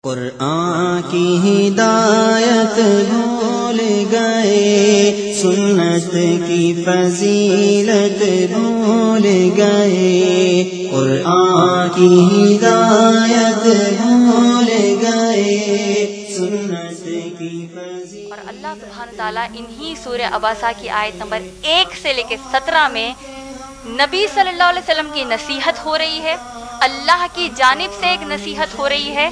قرآن کی ہدایت بھول گئے، سنت کی فضیلت بھول گئے، قرآن کی ہدایت بھول گئے، سنت کی فضیلت۔ اور اللہ سبحانہ تعالیٰ انہی سورہ عباسہ کی آیت نمبر 1 سے لے کے 17 میں نبی صلی اللہ علیہ وسلم کی نصیحت ہو رہی ہے، اللہ کی جانب سے ایک نصیحت ہو رہی ہے،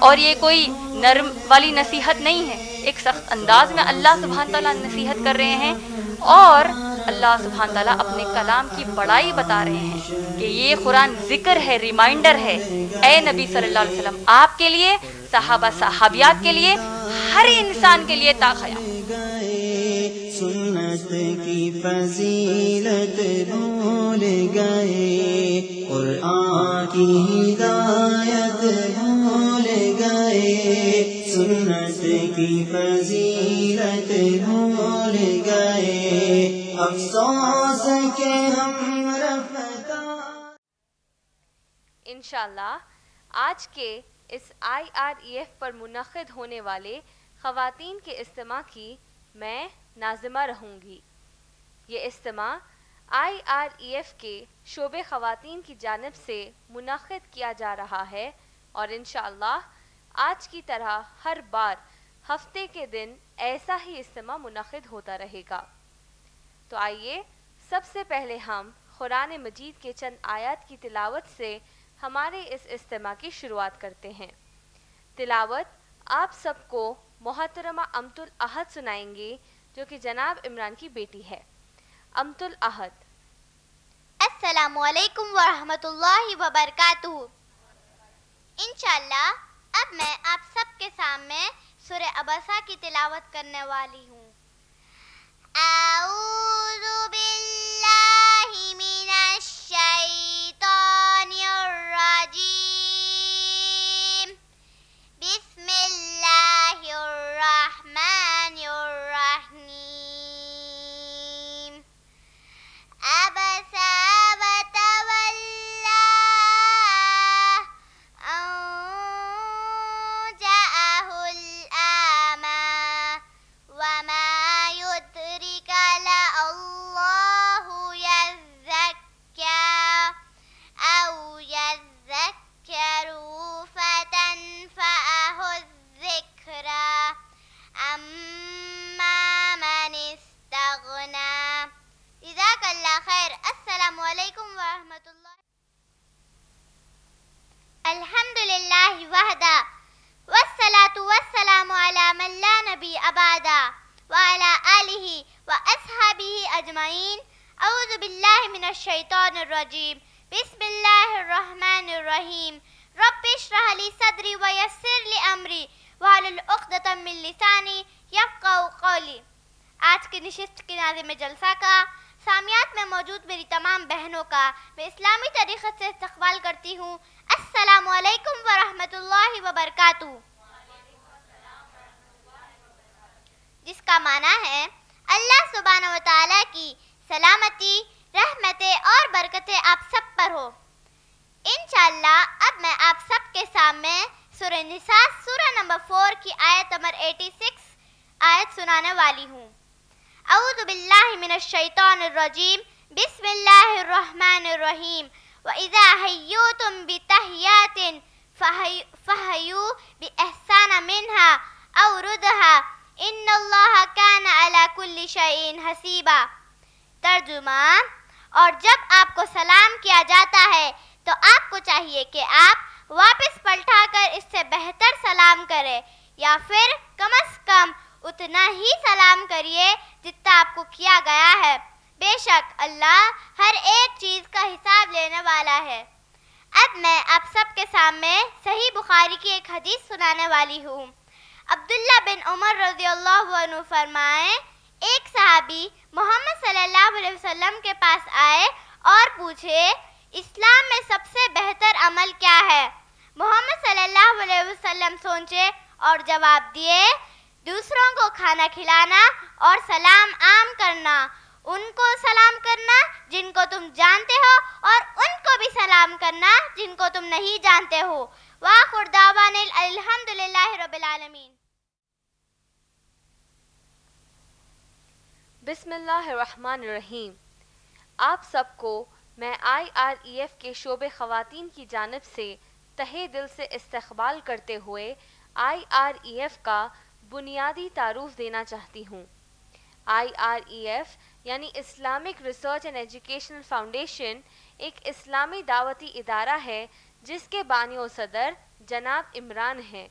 اور یہ کوئی نرم والی نصیحت نہیں ہے، ایک سخت انداز میں اللہ سبحانہ تعالیٰ نصیحت کر رہے ہیں، اور اللہ سبحانہ تعالیٰ اپنے کلام کی بڑائی بتا رہے ہیں کہ یہ قرآن ذکر ہے، ریمائنڈر ہے، اے نبی صلی اللہ علیہ وسلم، آپ کے لیے، صحابہ صحابیات کے لیے، ہر انسان کے لیے تا قیامت۔ سنت کی فضیلت بھول گئے، قرآن کی ہدایت بھول گئے، سنت کی فضیلت بھول گئے، افسوس کہ ہم رفتہ۔ انشاءاللہ آج کے اس IREF پر منعقد ہونے والے خواتین کے اجتماع کی میں ناظمہ رہوں گی۔ یہ اجتماع IREF کے شعبے خواتین کی جانب سے منعقد کیا جا رہا ہے، اور انشاءاللہ آج کی طرح ہر بار ہفتے کے دن ایسا ہی اجتماع منعقد ہوتا رہے گا۔ تو آئیے سب سے پہلے ہم قرآن مجید کے چند آیات کی تلاوت سے ہمارے اس اجتماع کی شروعات کرتے ہیں۔ تلاوت آپ سب کو محترمہ امت الاحد سنائیں گے، جو کہ جناب عمران کی بیٹی ہے۔ امت الاحد۔ السلام علیکم ورحمۃ اللہ وبرکاتہ۔ انشاءاللہ اب میں آپ سب کے سامنے سورہ عباسہ کی تلاوت کرنے والی ہوں۔ اعوذ باللہ من الشیطان الرجیم، بسم اللہ الرحمن الرحیم۔ عبس وتولى أن جاءه الأعمى وما يدرك لعله يزكى أو يذكر فتنفعه الذكرى أما من استغنى۔ جزاک اللہ خیر۔ السلام علیکم ورحمۃ اللہ۔ الحمد للہ وحدہ والصلاة والسلام علی من لا نبی بعدہ وعلی آلہ واصحابہ اجمعین۔ اعوذ باللہ من الشیطان الرجیم، بسم اللہ الرحمن الرحیم۔ رب اشرح لی صدری ویسر لی امری واحلل عقدۃ من لسانی یفقہوا قولی۔ آج کی نشست کے ناظم جلسہ کا، سامیات میں موجود میری تمام بہنوں کا میں اسلامی طریقت سے استقبال کرتی ہوں۔ السلام علیکم ورحمۃ اللہ وبرکاتہ، جس کا معنی ہے اللہ سبحانہ و تعالیٰ کی سلامتی، رحمتیں اور برکتیں آپ سب پر ہو۔ انشاءاللہ اب میں آپ سب کے سامنے سورہ نساء سورہ نمبر 4 کی آیت نمبر 86 آیت سنانے والی ہوں۔ اعوذ باللہ من الشیطان الرجیم، بسم اللہ الرحمن الرحیم۔ وَإِذَا حَيَّيْتُم بِتَحِيَّةٍ فَحَيُّوا بِأَحْسَنَ مِنْهَا أَوْ رُدُّوهَا إِنَّ اللَّهَ كَانَ عَلَى كُلِّ شَيْءٍ حَسِيبًا۔ ترجمہ، اور جب آپ کو سلام کیا جاتا ہے تو آپ کو چاہیے کہ آپ واپس پلٹا کر اس سے بہتر سلام کریں، یا پھر کم از کم اتنا ہی سلام کریے جتنا آپ کو کیا گیا ہے۔ بے شک اللہ ہر ایک چیز کا حساب لینے والا ہے۔ اب میں آپ سب کے سامنے صحیح بخاری کی ایک حدیث سنانے والی ہوں۔ عبداللہ بن عمر رضی اللہ عنہ فرمائیں، ایک صحابی محمد صلی اللہ علیہ وسلم کے پاس آئے اور پوچھے، اسلام میں سب سے بہتر عمل کیا ہے؟ محمد صلی اللہ علیہ وسلم سوچے اور جواب دیے، دوسروں کو کھانا کھلانا اور سلام عام کرنا، ان کو سلام کرنا جن کو تم جانتے ہو اور ان کو بھی سلام کرنا جن کو تم نہیں جانتے ہو۔ وآخر دعوانا الحمدللہ بسم اللہ الرحمن الرحیم۔ آپ سب کو میں IREF کے شعبے خواتین کی جانب سے تہہ دل سے استقبال کرتے ہوئے IREF کا بنیادی تعارف دینا چاہتی ہوں۔ IREF یعنی Islamic research and educational foundation ایک اسلامی دعوتی ادارہ ہے جس کے بانی و صدر جناب عمران ہیں۔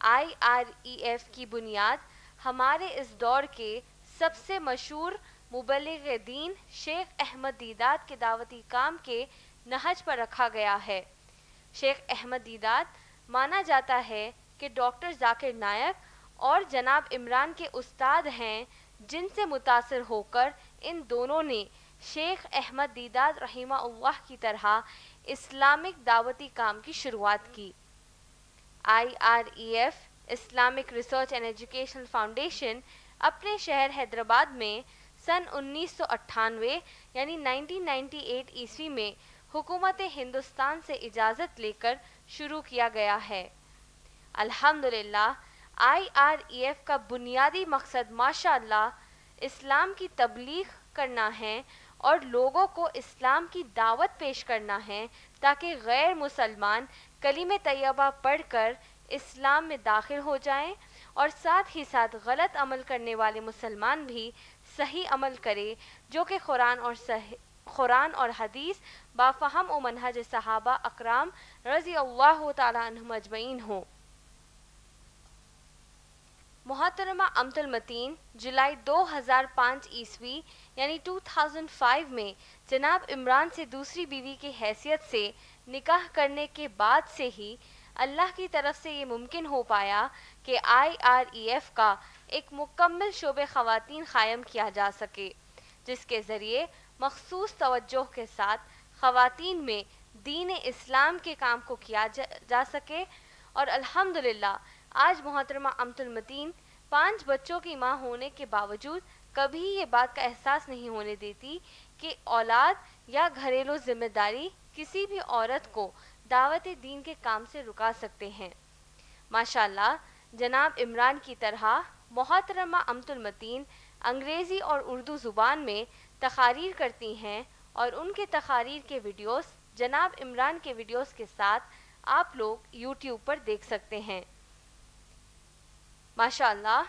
IREF کی بنیاد ہمارے اس دور کے سب سے مشہور مبلغ دین شیخ احمد دیدات کے دعوتی کام کے نہج پر رکھا گیا ہے۔ شیخ احمد دیدات مانا جاتا ہے کہ ڈاکٹر ذاکر نائک اور جناب عمران کے استاد ہیں، جن سے متاثر ہو کر ان دونوں نے شیخ احمد دیدات رحمہ اللہ کی طرح اسلامک دعوتی کام کی شروعات کی۔ IREF Islamic research and educational foundation اپنے شہر حیدرآباد میں سن 1998 یعنی 1998 عیسوی میں حکومت ہندوستان سے اجازت لے کر شروع کیا گیا ہے۔ الحمدللہ IREF کا بنیادی مقصد ماشاءاللہ اسلام کی تبلیغ کرنا ہے اور لوگوں کو اسلام کی دعوت پیش کرنا ہے تاکہ غیر مسلمان کلمہ طیبہ پڑھ کر اسلام میں داخل ہو جائیں اور ساتھ ہی ساتھ غلط عمل کرنے والے مسلمان بھی صحیح عمل کرے جو کہ قرآن اور حدیث بافہم و منہج صحابہ اکرام رضی اللہ تعالی عنہم اجمعین ہوں۔ محترمہ امت المتین جولائی 2005 عیسوی یعنی 2005 میں جناب عمران سے دوسری بیوی کی حیثیت سے نکاح کرنے کے بعد سے ہی اللہ کی طرف سے یہ ممکن ہو پایا کہ IREF کا ایک مکمل شعبہ خواتین قائم کیا جا سکے، جس کے ذریعے مخصوص توجہ کے ساتھ خواتین میں دین اسلام کے کام کو کیا جا سکے، اور الحمدللہ آج محترمہ امت المتین 5 بچوں کی ماں ہونے کے باوجود کبھی یہ بات کا احساس نہیں ہونے دیتی کہ اولاد یا گھریلو ذمہ داری کسی بھی عورت کو دعوت دین کے کام سے رکا سکتے ہیں۔ ماشاءاللہ جناب عمران کی طرح محترمہ امت المتین انگریزی اور اردو زبان میں تقاریر کرتی ہیں اور ان کے تقاریر کے ویڈیوز جناب عمران کے ویڈیوز کے ساتھ آپ لوگ YouTube پر دیکھ سکتے ہیں۔ ماشاءاللہ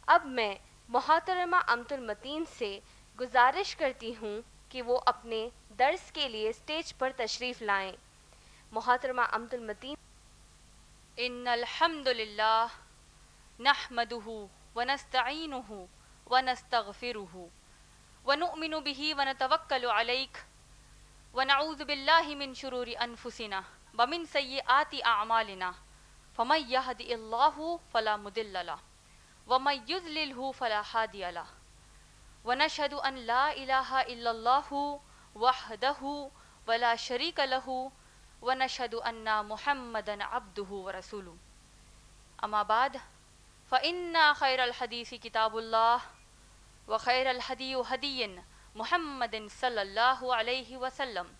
اب میں محترمہ امت المتین سے گزارش کرتی ہوں کہ وہ اپنے درس کے لیے اسٹیج پر تشریف لائیں۔ محترمہ امت المتین۔ ان الحمد للہ نحمده ونستعینه ونستغفره ونؤمن به ونتوکل علیہ ونعوذ باللہ من شرور انفسنا ومن سیئات اعمالنا فمن یهد اللہ فلا مضل له ومن یضللہ فلا ہادی له ونشهد ان لا الہ الا اللہ وحدہ ولا شریک له ونشهد ان محمدا عبده ورسوله اما بعد فان خیر الحدیث کتاب اللہ وخیر الہدی ہدی محمد صلی اللہ علیہ وسلم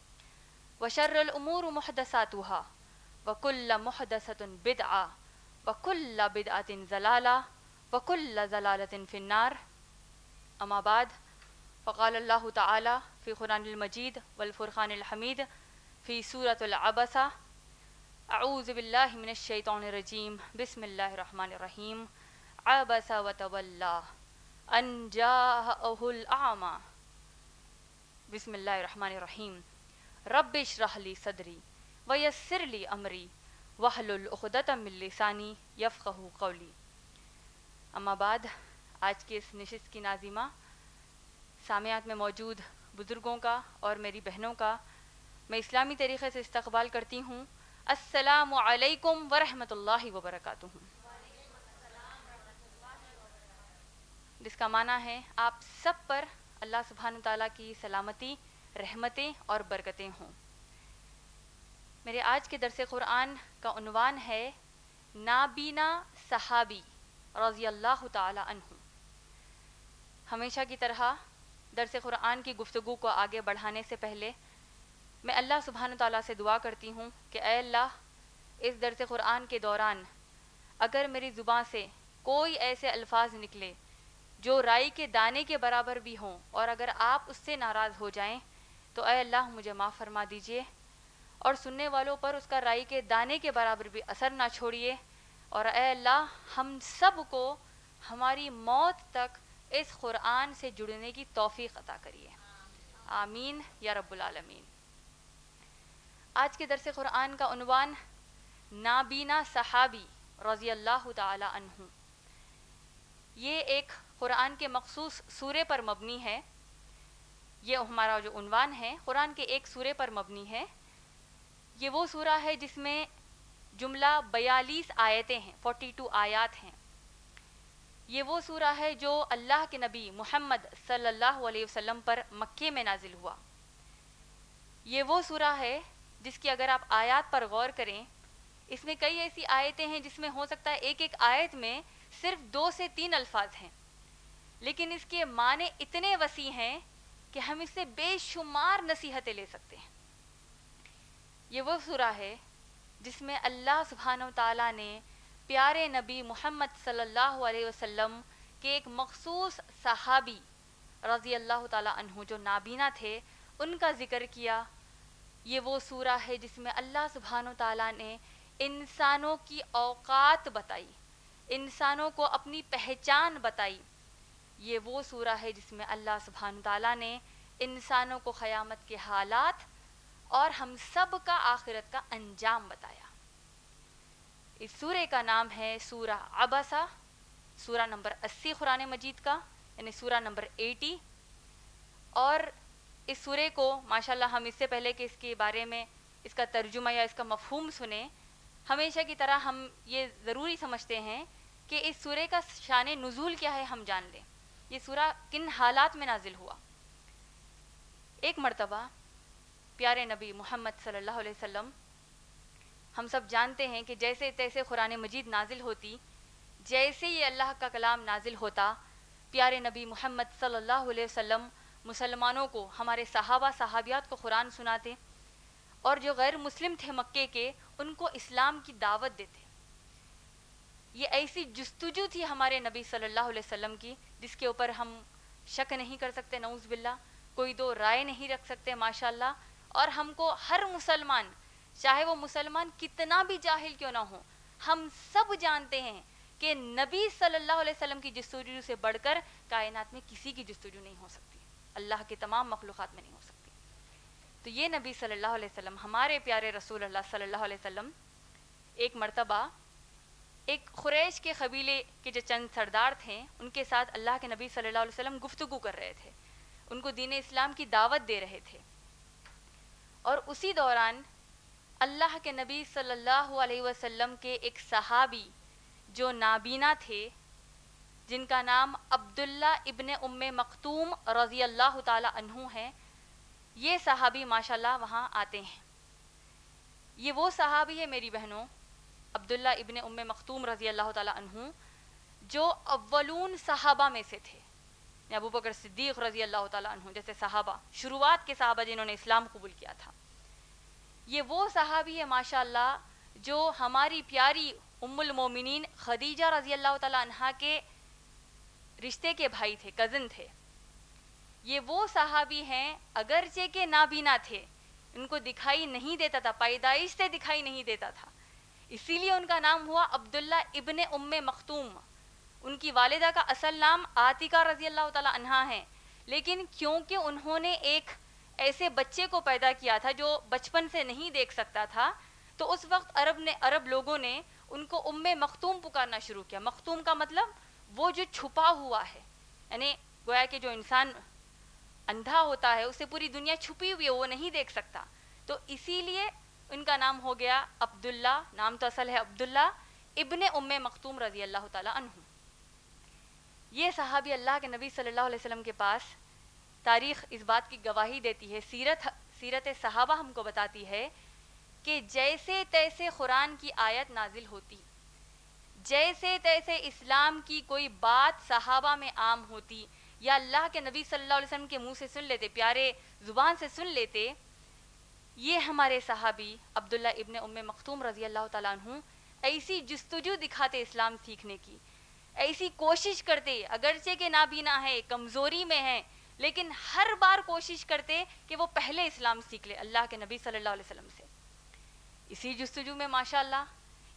وشر الامور محدثاتها وکل محدثۃ بدعہ وکل بدعۃ ضلالہ وکل ضلالۃ فی النار اما بعد فقال اللہ تعالی فی قرآن المجید والفرقان الحمید فی سورۃ العبسہ اعوذ باللہ من الشیطان الرجیم بسم اللہ الرحمن الرحیم عبس وتولی ان جاءہ الاعمی بسم اللہ الرحمن الرحیم رب اشرح لی صدری ویسر لی امری واحلل عقدۃ من لسانی یفقہوا قولی۔ اما بعد آج کی اس نشست کی ناظمہ سامعات میں موجود بزرگوں کا اور میری بہنوں کا میں اسلامی طریقے سے استقبال کرتی ہوں۔ السلام علیکم ورحمۃ اللہ وبرکاتہ، جس کا معنی ہے آپ سب پر اللہ سبحانہ تعالیٰ کی سلامتی، رحمتیں اور برکتیں ہوں۔ میرے آج کے درس قرآن کا عنوان ہے نابینا صحابی رضی اللہ تعالی عنہ۔ ہمیشہ کی طرح درس قرآن کی گفتگو کو آگے بڑھانے سے پہلے میں اللہ سبحانہ تعالیٰ سے دعا کرتی ہوں کہ اے اللہ، اس درس قرآن کے دوران اگر میری زبان سے کوئی ایسے الفاظ نکلے جو رائی کے دانے کے برابر بھی ہوں، اور اگر آپ اس سے ناراض ہو جائیں تو اے اللہ مجھے معاف فرما دیجئے، اور سننے والوں پر اس کا رائی کے دانے کے برابر بھی اثر نہ چھوڑیے، اور اے اللہ ہم سب کو ہماری موت تک اس قرآن سے جڑنے کی توفیق عطا کریے، آمین یا رب العالمین۔ آج کے درس قرآن کا عنوان نابینا صحابی رضی اللہ تعالی عنہ۔ یہ ایک قرآن کے مخصوص سورے پر مبنی ہے، یہ ہمارا جو عنوان ہے قرآن کے ایک سورے پر مبنی ہے۔ یہ وہ سورہ ہے جس میں جملہ 42 آیتیں ہیں، 42 آیات ہیں۔ یہ وہ سورہ ہے جو اللہ کے نبی محمد صلی اللہ علیہ وسلم پر مکے میں نازل ہوا۔ یہ وہ سورہ ہے جس کی اگر آپ آیات پر غور کریں، اس میں کئی ایسی آیتیں ہیں جس میں ہو سکتا ہے ایک ایک آیت میں صرف 2 سے 3 الفاظ ہیں، لیکن اس کے معنی اتنے وسیع ہیں کہ ہم اس سے بے شمار نصیحتیں لے سکتے ہیں۔ یہ وہ سورہ ہے جس میں اللہ سبحانہ وتعالیٰ نے پیارے نبی محمد صلی اللہ علیہ وسلم کے ایک مخصوص صحابی رضی اللہ تعالیٰ عنہ جو نابینا تھے ان کا ذکر کیا۔ یہ وہ سورہ ہے جس میں اللہ سبحانہ وتعالیٰ نے انسانوں کی اوقات بتائی، انسانوں کو اپنی پہچان بتائی۔ یہ وہ سورہ ہے جس میں اللہ سبحانہ وتعالیٰ نے انسانوں کو قیامت کے حالات اور ہم سب کا آخرت کا انجام بتایا۔ اس سورے کا نام ہے سورہ عبسہ، سورہ نمبر 80 قرآن مجید کا، یعنی سورہ نمبر 80۔ اور اس سورے کو ماشاءاللہ ہم اس سے پہلے کہ اس کے بارے میں اس کا ترجمہ یا اس کا مفہوم سنیں، ہمیشہ کی طرح ہم یہ ضروری سمجھتے ہیں کہ اس سورے کا شان نزول کیا ہے ہم جان لیں، یہ سورہ کن حالات میں نازل ہوا۔ ایک مرتبہ پیارے نبی محمد صلی اللہ علیہ وسلم، ہم سب جانتے ہیں کہ جیسے تیسے قرآن مجید نازل ہوتی، جیسے یہ اللہ کا کلام نازل ہوتا، پیارے نبی محمد صلی اللہ علیہ وسلم مسلمانوں کو، ہمارے صحابہ صحابیات کو قرآن سناتے، اور جو غیر مسلم تھے مکے کے ان کو اسلام کی دعوت دیتے۔ یہ ایسی جستجو تھی ہمارے نبی صلی اللہ علیہ وسلم کی جس کے اوپر ہم شک نہیں کر سکتے، نعوذ باللہ، کوئی دو رائے نہیں رکھ سکتے ماشاءاللہ۔ اور ہم کو ہر مسلمان، چاہے وہ مسلمان کتنا بھی جاہل کیوں نہ ہو، ہم سب جانتے ہیں کہ نبی صلی اللہ علیہ وسلم کی جستجو سے بڑھ کر کائنات میں کسی کی جستجو نہیں ہو سکتی، اللہ کے تمام مخلوقات میں نہیں ہو سکتی۔ تو یہ نبی صلی اللہ علیہ وسلم، ہمارے پیارے رسول اللہ صلی اللہ علیہ وسلم، ایک مرتبہ ایک قریش کے قبیلے کے جو چند سردار تھے ان کے ساتھ اللہ کے نبی صلی اللہ علیہ وسلم گفتگو کر رہے تھے، ان کو دین اسلام کی دعوت دے رہے تھے۔ اور اسی دوران اللہ کے نبی صلی اللہ علیہ وسلم کے ایک صحابی جو نابینا تھے، جن کا نام عبداللہ ابن ام مکتوم رضی اللہ تعالی عنہ ہے، یہ صحابی ماشاءاللہ وہاں آتے ہیں۔ یہ وہ صحابی ہے میری بہنوں، عبداللہ ابن ام مکتوم رضی اللہ تعالی عنہ، جو اولون صحابہ میں سے تھے، ابو بکر صدیق رضی اللہ تعالی عنہ جیسے صحابہ، شروعات کے صحابہ جنہوں نے اسلام قبول کیا تھا۔ یہ وہ صحابی ہے ماشاءاللہ جو ہماری پیاری ام المومنین خدیجہ رضی اللہ تعالی عنہا کے رشتے کے بھائی تھے، کزن تھے۔ یہ وہ صحابی ہیں اگرچہ کہ نابینا تھے، ان کو دکھائی نہیں دیتا تھا، پیدائش سے دکھائی نہیں دیتا تھا، اسی لیے ان کا نام ہوا عبداللہ ابن ام مکتوم۔ ان کی والدہ کا اصل نام عاتکہ رضی اللہ تعالی عنہا ہے، لیکن کیونکہ انہوں نے ایک ایسے بچے کو پیدا کیا تھا جو بچپن سے نہیں دیکھ سکتا تھا، تو اس وقت عرب لوگوں نے ان کو ام مکتوم پکارنا شروع کیا۔ مکتوم کا مطلب وہ جو چھپا ہوا ہے، یعنی گویا کہ جو انسان اندھا ہوتا ہے اس سے پوری دنیا چھپی ہوئی ہے، وہ نہیں دیکھ سکتا، تو اسی لیے ان کا نام ہو گیا عبداللہ، نام تو اصل ہے عبداللہ ابن ام مکتوم رضی اللہ تعالی عنہ۔ یہ صحابی اللہ کے نبی صلی اللہ علیہ وسلم کے پاس، تاریخ اس بات کی گواہی دیتی ہے، سیرت صحابہ ہم کو بتاتی ہے کہ جیسے تیسے قرآن کی آیت نازل ہوتی، جیسے تیسے اسلام کی کوئی بات صحابہ میں عام ہوتی یا اللہ کے نبی صلی اللہ علیہ وسلم کے منہ سے سن لیتے، پیارے زبان سے سن لیتے، یہ ہمارے صحابی عبداللہ ابن ام مکتوم رضی اللہ تعالیٰ عنہ ایسی جستجو دکھاتے اسلام سیکھنے کی، ایسی کوشش کرتے, اگرچہ کہ نابینا ہے, کمزوری میں ہیں, لیکن ہر بار کوشش کرتے کہ وہ پہلے اسلام سیکھ لے اللہ کے نبی صلی اللہ علیہ وسلم سے. اسی جستجو میں ماشاءاللہ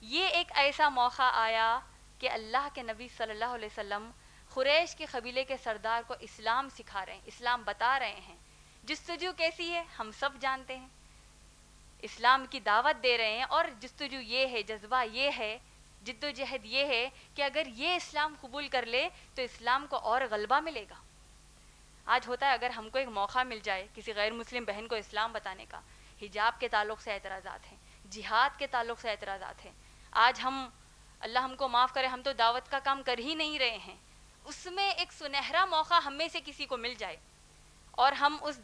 یہ ایک ایسا موقع آیا کہ اللہ کے نبی صلی اللہ علیہ وسلم قریش کے قبیلے کے سردار کو اسلام سکھا رہے ہیں, اسلام بتا رہے ہیں. جستجو کیسی ہے ہم سب جانتے ہیں, اسلام کی دعوت دے رہے ہیں, اور جستجو یہ ہے, جذبہ یہ ہے, جد و جہد یہ ہے کہ اگر یہ اسلام قبول کر لے تو اسلام کو اور غلبہ ملے گا. آج ہوتا ہے اگر ہم کو ایک موقع مل جائے کسی غیر مسلم بہن کو اسلام بتانے کا, حجاب کے تعلق سے اعتراضات ہیں, جہاد کے تعلق سے اعتراضات ہیں. آج ہم, اللہ ہم کو معاف کرے, ہم تو دعوت کا کام کر ہی نہیں رہے ہیں, اس میں ایک سنہرا موقع ہم میں سے کسی کو مل جائے اور ہم اس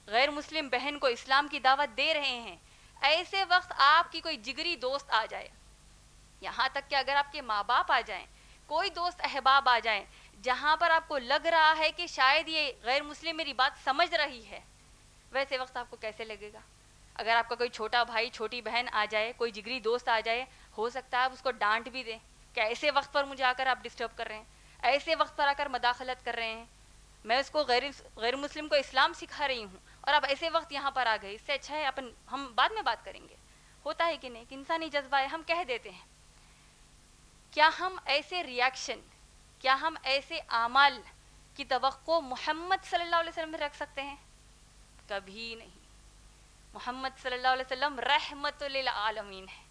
غیر مسلم بہن کو اسلام کی دعوت دے رہے ہیں, ایسے وقت آپ کی کوئی جگری دوست آ جائے, یہاں تک کہ اگر آپ کے ماں باپ آ جائیں, کوئی دوست احباب آ جائیں, جہاں پر آپ کو لگ رہا ہے کہ شاید یہ غیر مسلم میری بات سمجھ رہی ہے, ویسے وقت آپ کو کیسے لگے گا؟ اگر آپ کا کوئی چھوٹا بھائی چھوٹی بہن آ جائے, کوئی جگری دوست آ جائے, ہو سکتا ہے آپ اس کو ڈانٹ بھی دیں کہ ایسے وقت پر مجھے آ کر آپ ڈسٹرب کر رہے ہیں, ایسے وقت پر آ کر مداخلت کر رہے ہیں, میں اس کو غیر مسلم کو اسلام سکھا رہی ہوں اور آپ ایسے وقت یہاں پر آ گئے, اس سے اچھا ہے ہم بعد میں بات کریں گے. ہوتا ہے کہ نہیں کہ انسانی جذبہ ہے, ہم کہہ دیتے ہیں. کیا ہم ایسے ریاکشن, کیا ہم ایسے اعمال کی توقع محمد صلی اللہ علیہ وسلم میں رکھ سکتے ہیں؟ کبھی نہیں. محمد صلی اللہ علیہ وسلم رحمت للعالمین ہے.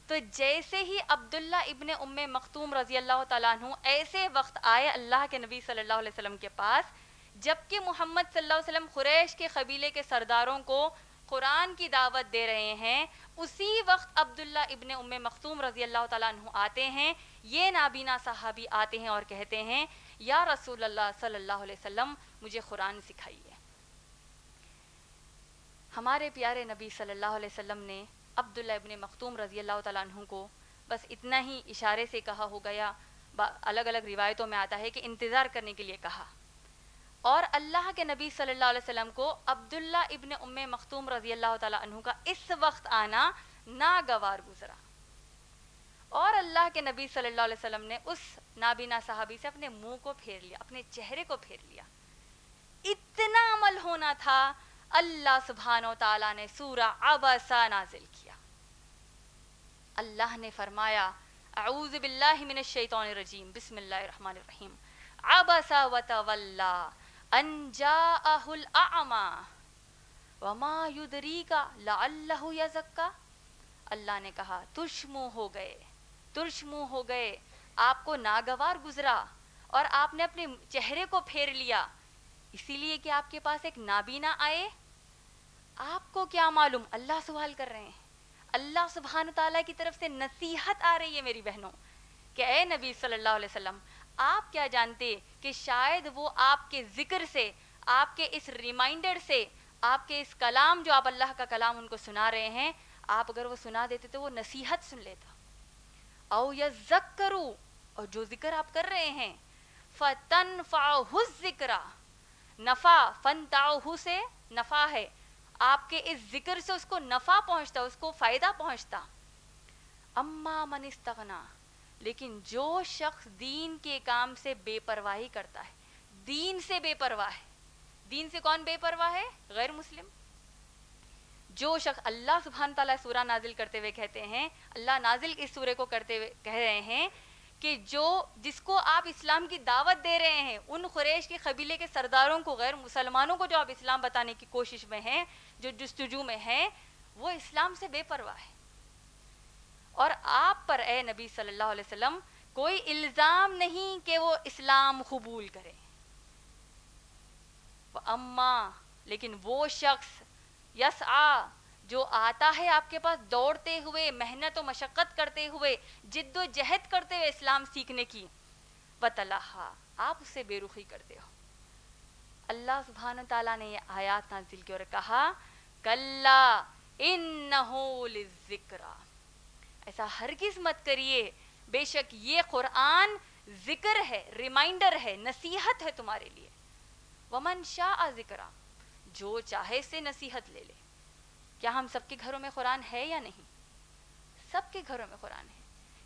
تو جیسے ہی عبداللہ ابن ام مختوم رضی اللہ تعالیٰ عنہ ایسے وقت آئے اللہ کے نبی صلی اللہ علیہ وسلم کے پاس, جبکہ محمد صلی اللہ علیہ وسلم قریش کے قبیلے کے سرداروں کو قرآن کی دعوت دے رہے ہیں, اسی وقت عبداللہ ابن ام مختوم رضی اللہ تعالیٰ عنہ آتے ہیں. یہ نابینا صحابی آتے ہیں اور کہتے ہیں یا رسول اللہ صلی اللہ علیہ وسلم مجھے قرآن سکھائیے. ہمارے پیارے نبی صلی اللہ علیہ وسلم نے عبداللہ ابن مختوم رضی اللہ تعالیٰ عنہ کو بس اتنا ہی اشارے سے کہا ہوگا, یا الگ الگ روایتوں میں آتا ہے کہ انتظار کرنے کے لیے کہا, اور اللہ کے نبی صلی اللہ علیہ وسلم کو عبداللہ ابن ام مختوم رضی اللہ تعالیٰ عنہ کا اس وقت آنا ناگوار گزرا, اور اللہ کے نبی صلی اللہ علیہ وسلم نے اس نابینا صحابی سے اپنے منہ کو پھیر لیا, اپنے چہرے کو پھیر لیا. اتنا عمل ہونا تھا, اللہ سبحانہ و تعالیٰ نے سورہ عبسہ نازل کیا. اللہ نے فرمایا اعوذ باللہ من الشیطان الرجیم, بسم اللہ الرحمن الرحیم, عبسہ وتولی ان جاءہ الاعمی وما یدریک لعلہ یزکی. اللہ نے کہا ترش منہ ہو گئے, آپ کو ناگوار گزرا اور آپ نے اپنے چہرے کو پھیر لیا, اسی لیے کہ آپ کے پاس ایک نابینا آئے. آپ کو کیا معلوم, اللہ سوال کر رہے ہیں, اللہ سبحانہ تعالیٰ کی طرف سے نصیحت آ رہی ہے میری بہنوں کہ اے نبی صلی اللہ علیہ وسلم, آپ کیا جانتے کہ شاید وہ آپ کے ذکر سے, آپ کے اس ریمائنڈر سے, آپ کے اس کلام جو آپ اللہ کا کلام ان کو سنا رہے ہیں, آپ اگر وہ سنا دیتے تو وہ نصیحت سن لیتا. او یذکروا, اور جو ذکر آپ کر رہے ہیں, فتنفعہ الذکر, نفع فنتعہ سے نفع ہے, آپ کے اس ذکر سے اس کو نفع پہنچتا, اس کو فائدہ پہنچتا. اما من استغنا, لیکن جو شخص دین کے کام سے بے پرواہی کرتا ہے, دین سے بے پرواہ ہے. دین سے کون بے پرواہ ہے؟ غیر مسلم. جو شخص, اللہ سبحانہ تعالیٰ سورہ نازل کرتے ہوئے کہتے ہیں, اللہ نازل اس سورے کو کرتے ہوئے کہہ رہے ہیں کہ جس کو آپ اسلام کی دعوت دے رہے ہیں, ان قریش کے قبیلے کے سرداروں کو, غیر مسلمانوں کو جو آپ اسلام بتانے کی کوشش میں ہیں, جو جستجو میں ہیں, وہ اسلام سے بے پرواہ ہے. اور آپ پر اے نبی صلی اللہ علیہ وسلم کوئی الزام نہیں کہ وہ اسلام قبول کرے. اما, لیکن وہ شخص یسعی, جو آتا ہے آپ کے پاس دوڑتے ہوئے, محنت و مشقت کرتے ہوئے, جد و جہد کرتے ہوئے اسلام سیکھنے کی, وتلہا, آپ اسے بے رخی کرتے ہو. اللہ سبحانہ تعالیٰ نے یہ آیات نازل کی اور کہا کلا انہ للذکری, ایسا ہرگز مت کریے, بے شک یہ قرآن ذکر ہے, ریمائنڈر ہے, نصیحت ہے تمہارے لیے. ومن شاء ذکرہ, جو چاہے سے نصیحت لے لے. کیا ہم سب کے گھروں میں قرآن ہے یا نہیں؟ سب کے گھروں میں قرآن ہے.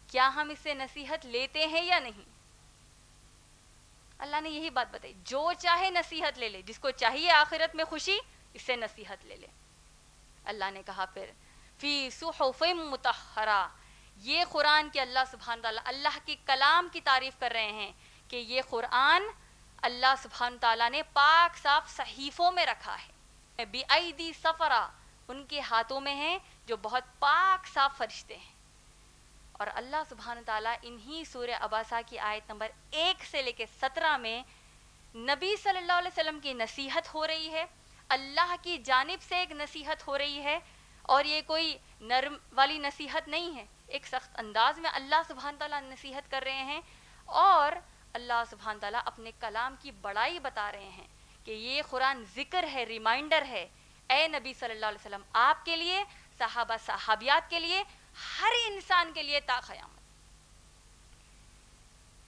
کیا ہم اس سے نصیحت لیتے ہیں یا نہیں؟ اللہ نے یہی بات بتائی، جو چاہے نصیحت لے لے، جس کو چاہیے آخرت میں خوشی، اس سے نصیحت لے لے۔ اللہ نے کہا پھر فی صحف مطہرہ، یہ قرآن کے اللہ سبحانہ تعالیٰ اللہ کے کلام کی تعریف کر رہے ہیں کہ یہ قرآن اللہ سبحانہ تعالیٰ نے پاک صاف صحیفوں میں رکھا ہے، بِأَيْدِي سفرہ، ان کے ہاتھوں میں ہیں جو بہت پاک صاف فرشتے ہیں۔ اور اللہ سبحانہ تعالیٰ انہی سورہ عباسہ کی آیت نمبر 1 سے لے کے 17 میں نبی صلی اللہ علیہ وسلم کی نصیحت ہو رہی ہے، اللہ کی جانب سے ایک نصیحت ہو رہی ہے، اور یہ کوئی نرم والی نصیحت نہیں ہے، ایک سخت انداز میں اللہ سبحانہ تعالیٰ نصیحت کر رہے ہیں، اور اللہ سبحانہ تعالیٰ اپنے کلام کی بڑائی بتا رہے ہیں کہ یہ قرآن ذکر ہے، ریمائنڈر ہے اے نبی صلی اللہ علیہ وسلم، آپ کے لیے، صحابہ صحابیات کے لیے، ہر انسان کے لیے تا قیامت۔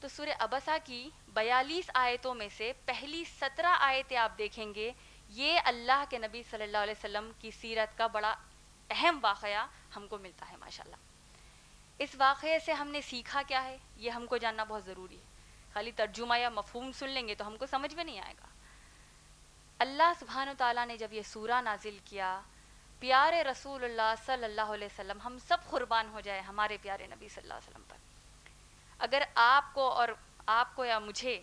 تو سورہ عبسہ کی 42 آیتوں میں سے پہلی 17 آیتیں آپ دیکھیں گے، یہ اللہ کے نبی صلی اللہ علیہ وسلم کی سیرت کا بڑا اہم واقعہ ہم کو ملتا ہے ماشاءاللہ۔ اس واقعے سے ہم نے سیکھا کیا ہے، یہ ہم کو جاننا بہت ضروری ہے۔ خالی ترجمہ یا مفہوم سن لیں گے تو ہم کو سمجھ میں نہیں آئے گا۔ اللہ سبحانہ تعالیٰ نے جب یہ سورہ نازل کیا، پیارے رسول اللہ صلی اللہ علیہ وسلم، ہم سب قربان ہو جائے ہمارے پیارے نبی صلی اللہ علیہ وسلم پر۔ اگر آپ کو یا مجھے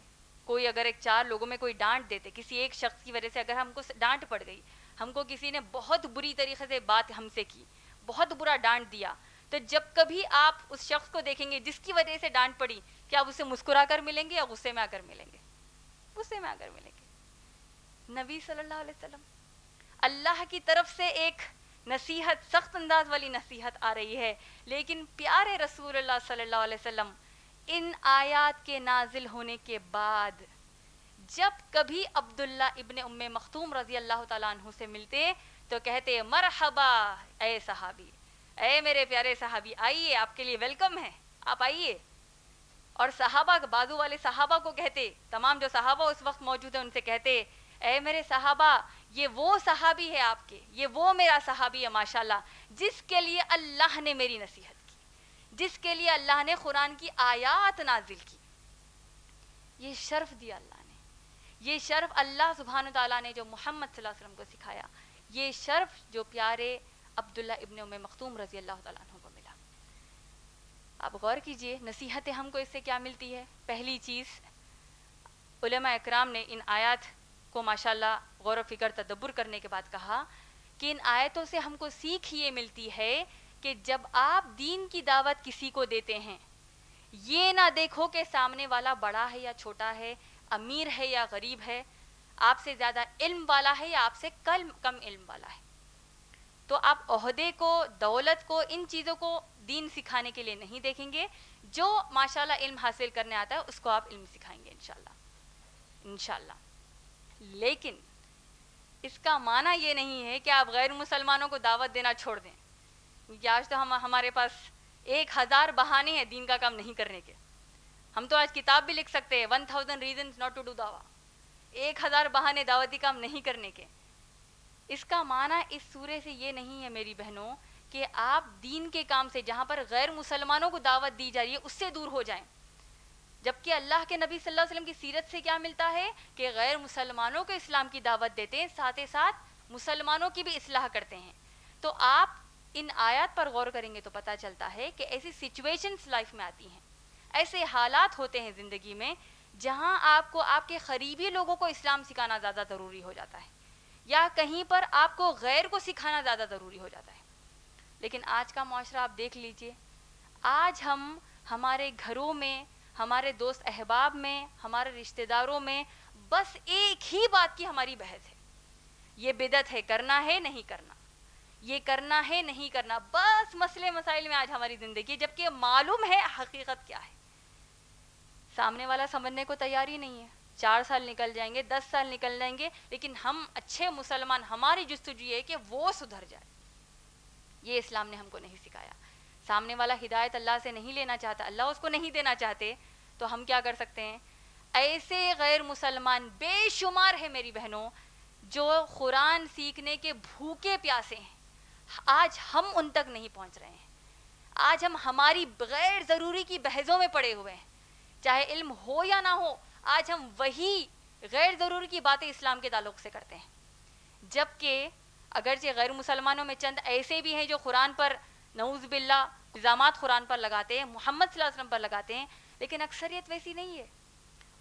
کوئی اگر ایک 4 لوگوں میں کوئی ڈانٹ دیتے، کسی ایک شخص کی وجہ سے اگر ہم کو ڈانٹ پڑ گئی، ہم کو کسی نے بہت بری طریقے سے بات ہم سے کی، بہت برا ڈانٹ دیا، تو جب کبھی آپ اس شخص کو دیکھیں گے جس کی وجہ سے ڈانٹ پڑی، کیا آپ اسے مسکرا کر ملیں گے یا غصے میں آ کر ملیں گے؟ غصے میں آ کر ملیں گے۔ نبی صلی اللہ علیہ وسلم، اللہ کی طرف سے ایک نصیحت، سخت انداز والی نصیحت آ رہی ہے، لیکن پیارے رسول اللہ صلی اللہ علیہ وسلم ان آیات کے نازل ہونے کے بعد جب کبھی عبداللہ ابن ام مختوم رضی اللہ تعالیٰ عنہ سے ملتے تو کہتے مرحبا اے صحابی، اے میرے پیارے صحابی، آئیے، آپ کے لیے ویلکم ہے، آپ آئیے۔ اور صحابہ، بازو والے صحابہ کو کہتے، تمام جو صحابہ اس وقت موجود ہیں ان سے کہتے، اے میرے صحابہ، یہ وہ صحابی ہے آپ کے، یہ وہ میرا صحابی ہے ماشاءاللہ، جس کے لیے اللہ نے میری نصیحت کی، جس کے لیے اللہ نے قرآن کی آیات نازل کی۔ یہ شرف دیا اللہ نے، یہ شرف اللہ سبحانہ تعالیٰ نے جو محمد صلی اللہ علیہ وسلم کو سکھایا، یہ شرف جو پیارے عبداللہ ابن ام مختوم رضی اللہ تعالیٰ عنہ کو ملا۔ آپ غور کیجئے، نصیحتیں ہم کو اس سے کیا ملتی ہے۔ پہلی چیز، علماء اکرام نے ان آیات کو ماشاءاللہ غور و فکر تدبر کرنے کے بعد کہا کہ ان آیتوں سے ہم کو سیکھ یہ ملتی ہے کہ جب آپ دین کی دعوت کسی کو دیتے ہیں، یہ نہ دیکھو کہ سامنے والا بڑا ہے یا چھوٹا ہے، امیر ہے یا غریب ہے، آپ سے زیادہ علم والا ہے یا آپ سے کم علم والا ہے۔ تو آپ عہدے کو، دولت کو، ان چیزوں کو دین سکھانے کے لیے نہیں دیکھیں گے، جو ماشاءاللہ علم حاصل کرنے آتا ہے اس کو آپ علم سکھائیں گے انشاءاللہ۔ لیکن اس کا معنی یہ نہیں ہے کہ آپ غیر مسلمانوں کو دعوت دینا چھوڑ دیں۔ آج تو ہمارے پاس 1000 بہانے ہیں دین کا کام نہیں کرنے کے۔ ہم تو آج کتاب بھی لکھ سکتے ہیں 1000 reasons not to do دعویٰ، 1000 بہانے دعوتی کام نہیں کرنے کے۔ اس کا معنی اس سورے سے یہ نہیں ہے میری بہنوں کہ آپ دین کے کام سے، جہاں پر غیر مسلمانوں کو دعوت دی جا رہی ہے، اس سے دور ہو جائیں۔ جبکہ اللہ کے نبی صلی اللہ علیہ وسلم کی سیرت سے کیا ملتا ہے کہ غیر مسلمانوں کو اسلام کی دعوت دیتے ہیں، ساتھ ہی ساتھ مسلمانوں کی بھی اصلاح کرتے ہیں۔ تو آپ ان آیات پر غور کریں گے تو پتہ چلتا ہے کہ ایسی سچویشنز لائف میں آتی ہیں، ایسے حالات ہوتے ہیں زندگی میں جہاں آپ کو آپ کے قریبی لوگوں کو اسلام سکھانا زیادہ ضروری ہو جاتا ہے، یا کہیں پر آپ کو غیر کو سکھانا زیادہ ضروری ہو جاتا ہے۔ لیکن آج کا معاشرہ آپ دیکھ لیجئے، آج ہم ہمارے گھروں میں، ہمارے دوست احباب میں، ہمارے رشتہ داروں میں بس ایک ہی بات کی ہماری بحث ہے، یہ بدعت ہے، کرنا ہے نہیں کرنا، یہ کرنا ہے نہیں کرنا، بس مسئلے مسائل میں آج ہماری زندگی ہے، جبکہ معلوم ہے حقیقت کیا ہے۔ سامنے والا سمجھنے کو تیار ہی نہیں ہے۔ 4 سال نکل جائیں گے، 10 سال نکل جائیں گے، لیکن ہم اچھے مسلمان، ہماری جستجو یہ ہے کہ وہ سدھر جائے۔ یہ اسلام نے ہم کو نہیں سکھایا۔ سامنے والا ہدایت اللہ سے نہیں لینا چاہتا، اللہ اس کو نہیں دینا چاہتے، تو ہم کیا کر سکتے ہیں؟ ایسے غیر مسلمان بے شمار ہے میری بہنوں جو قرآن سیکھنے کے بھوکے پیاسے ہیں، آج ہم ان تک نہیں پہنچ رہے ہیں۔ آج ہم ہماری غیر ضروری کی بحثوں میں پڑے ہوئے ہیں، چاہے علم ہو یا نہ ہو، آج ہم وہی غیر ضروری کی باتیں اسلام کے تعلق سے کرتے ہیں، جبکہ اگرچہ غیر مسلمانوں میں چند ایسے بھی ہیں جو قرآن پر نعوذ باللہ الزامات قرآن پر لگاتے ہیں، محمد صلی اللہ علیہ وسلم پر لگاتے ہیں، لیکن اکثریت ویسی نہیں ہے.